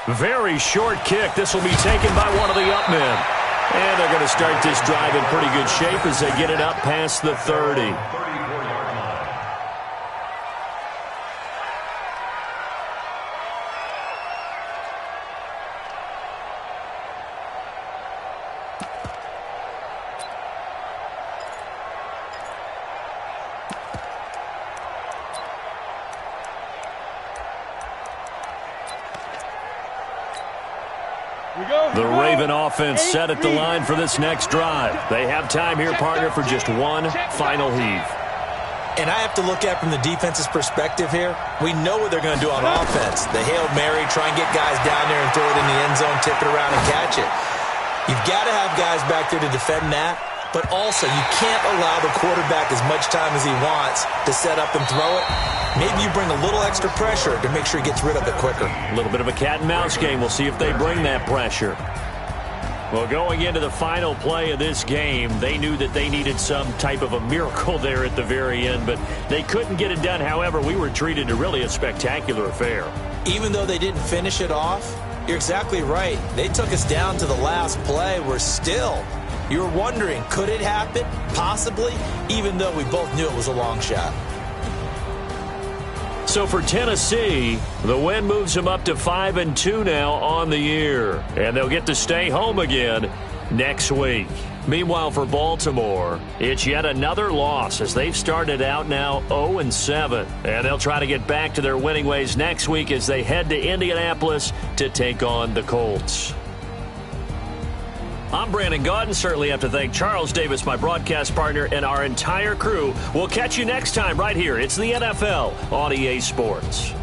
Very short kick. This will be taken by one of the up men. And they're going to start this drive in pretty good shape as they get it up past the 30. 34-yard line. The Raven offense set at the line for this next drive. They have time here, partner, for just one final heave. And I have to look at from the defense's perspective here. We know what they're going to do on offense. The Hail Mary, try and get guys down there and throw it in the end zone, tip it around and catch it. You've got to have guys back there to defend that. But also, you can't allow the quarterback as much time as he wants to set up and throw it. Maybe you bring a little extra pressure to make sure he gets rid of it quicker. A little bit of a cat and mouse game. We'll see if they bring that pressure. Well, going into the final play of this game, they knew that they needed some type of a miracle there at the very end, but they couldn't get it done. However, we were treated to really a spectacular affair. Even though they didn't finish it off, you're exactly right. They took us down to the last play. We're still... You were wondering, could it happen? Possibly, even though we both knew it was a long shot. So for Tennessee, the win moves them up to 5-2 now on the year. And they'll get to stay home again next week. Meanwhile, for Baltimore, it's yet another loss as they've started out now 0-7. And they'll try to get back to their winning ways next week as they head to Indianapolis to take on the Colts. I'm Brandon Gaudin. Certainly have to thank Charles Davis, my broadcast partner, and our entire crew. We'll catch you next time right here. It's the NFL on EA Sports.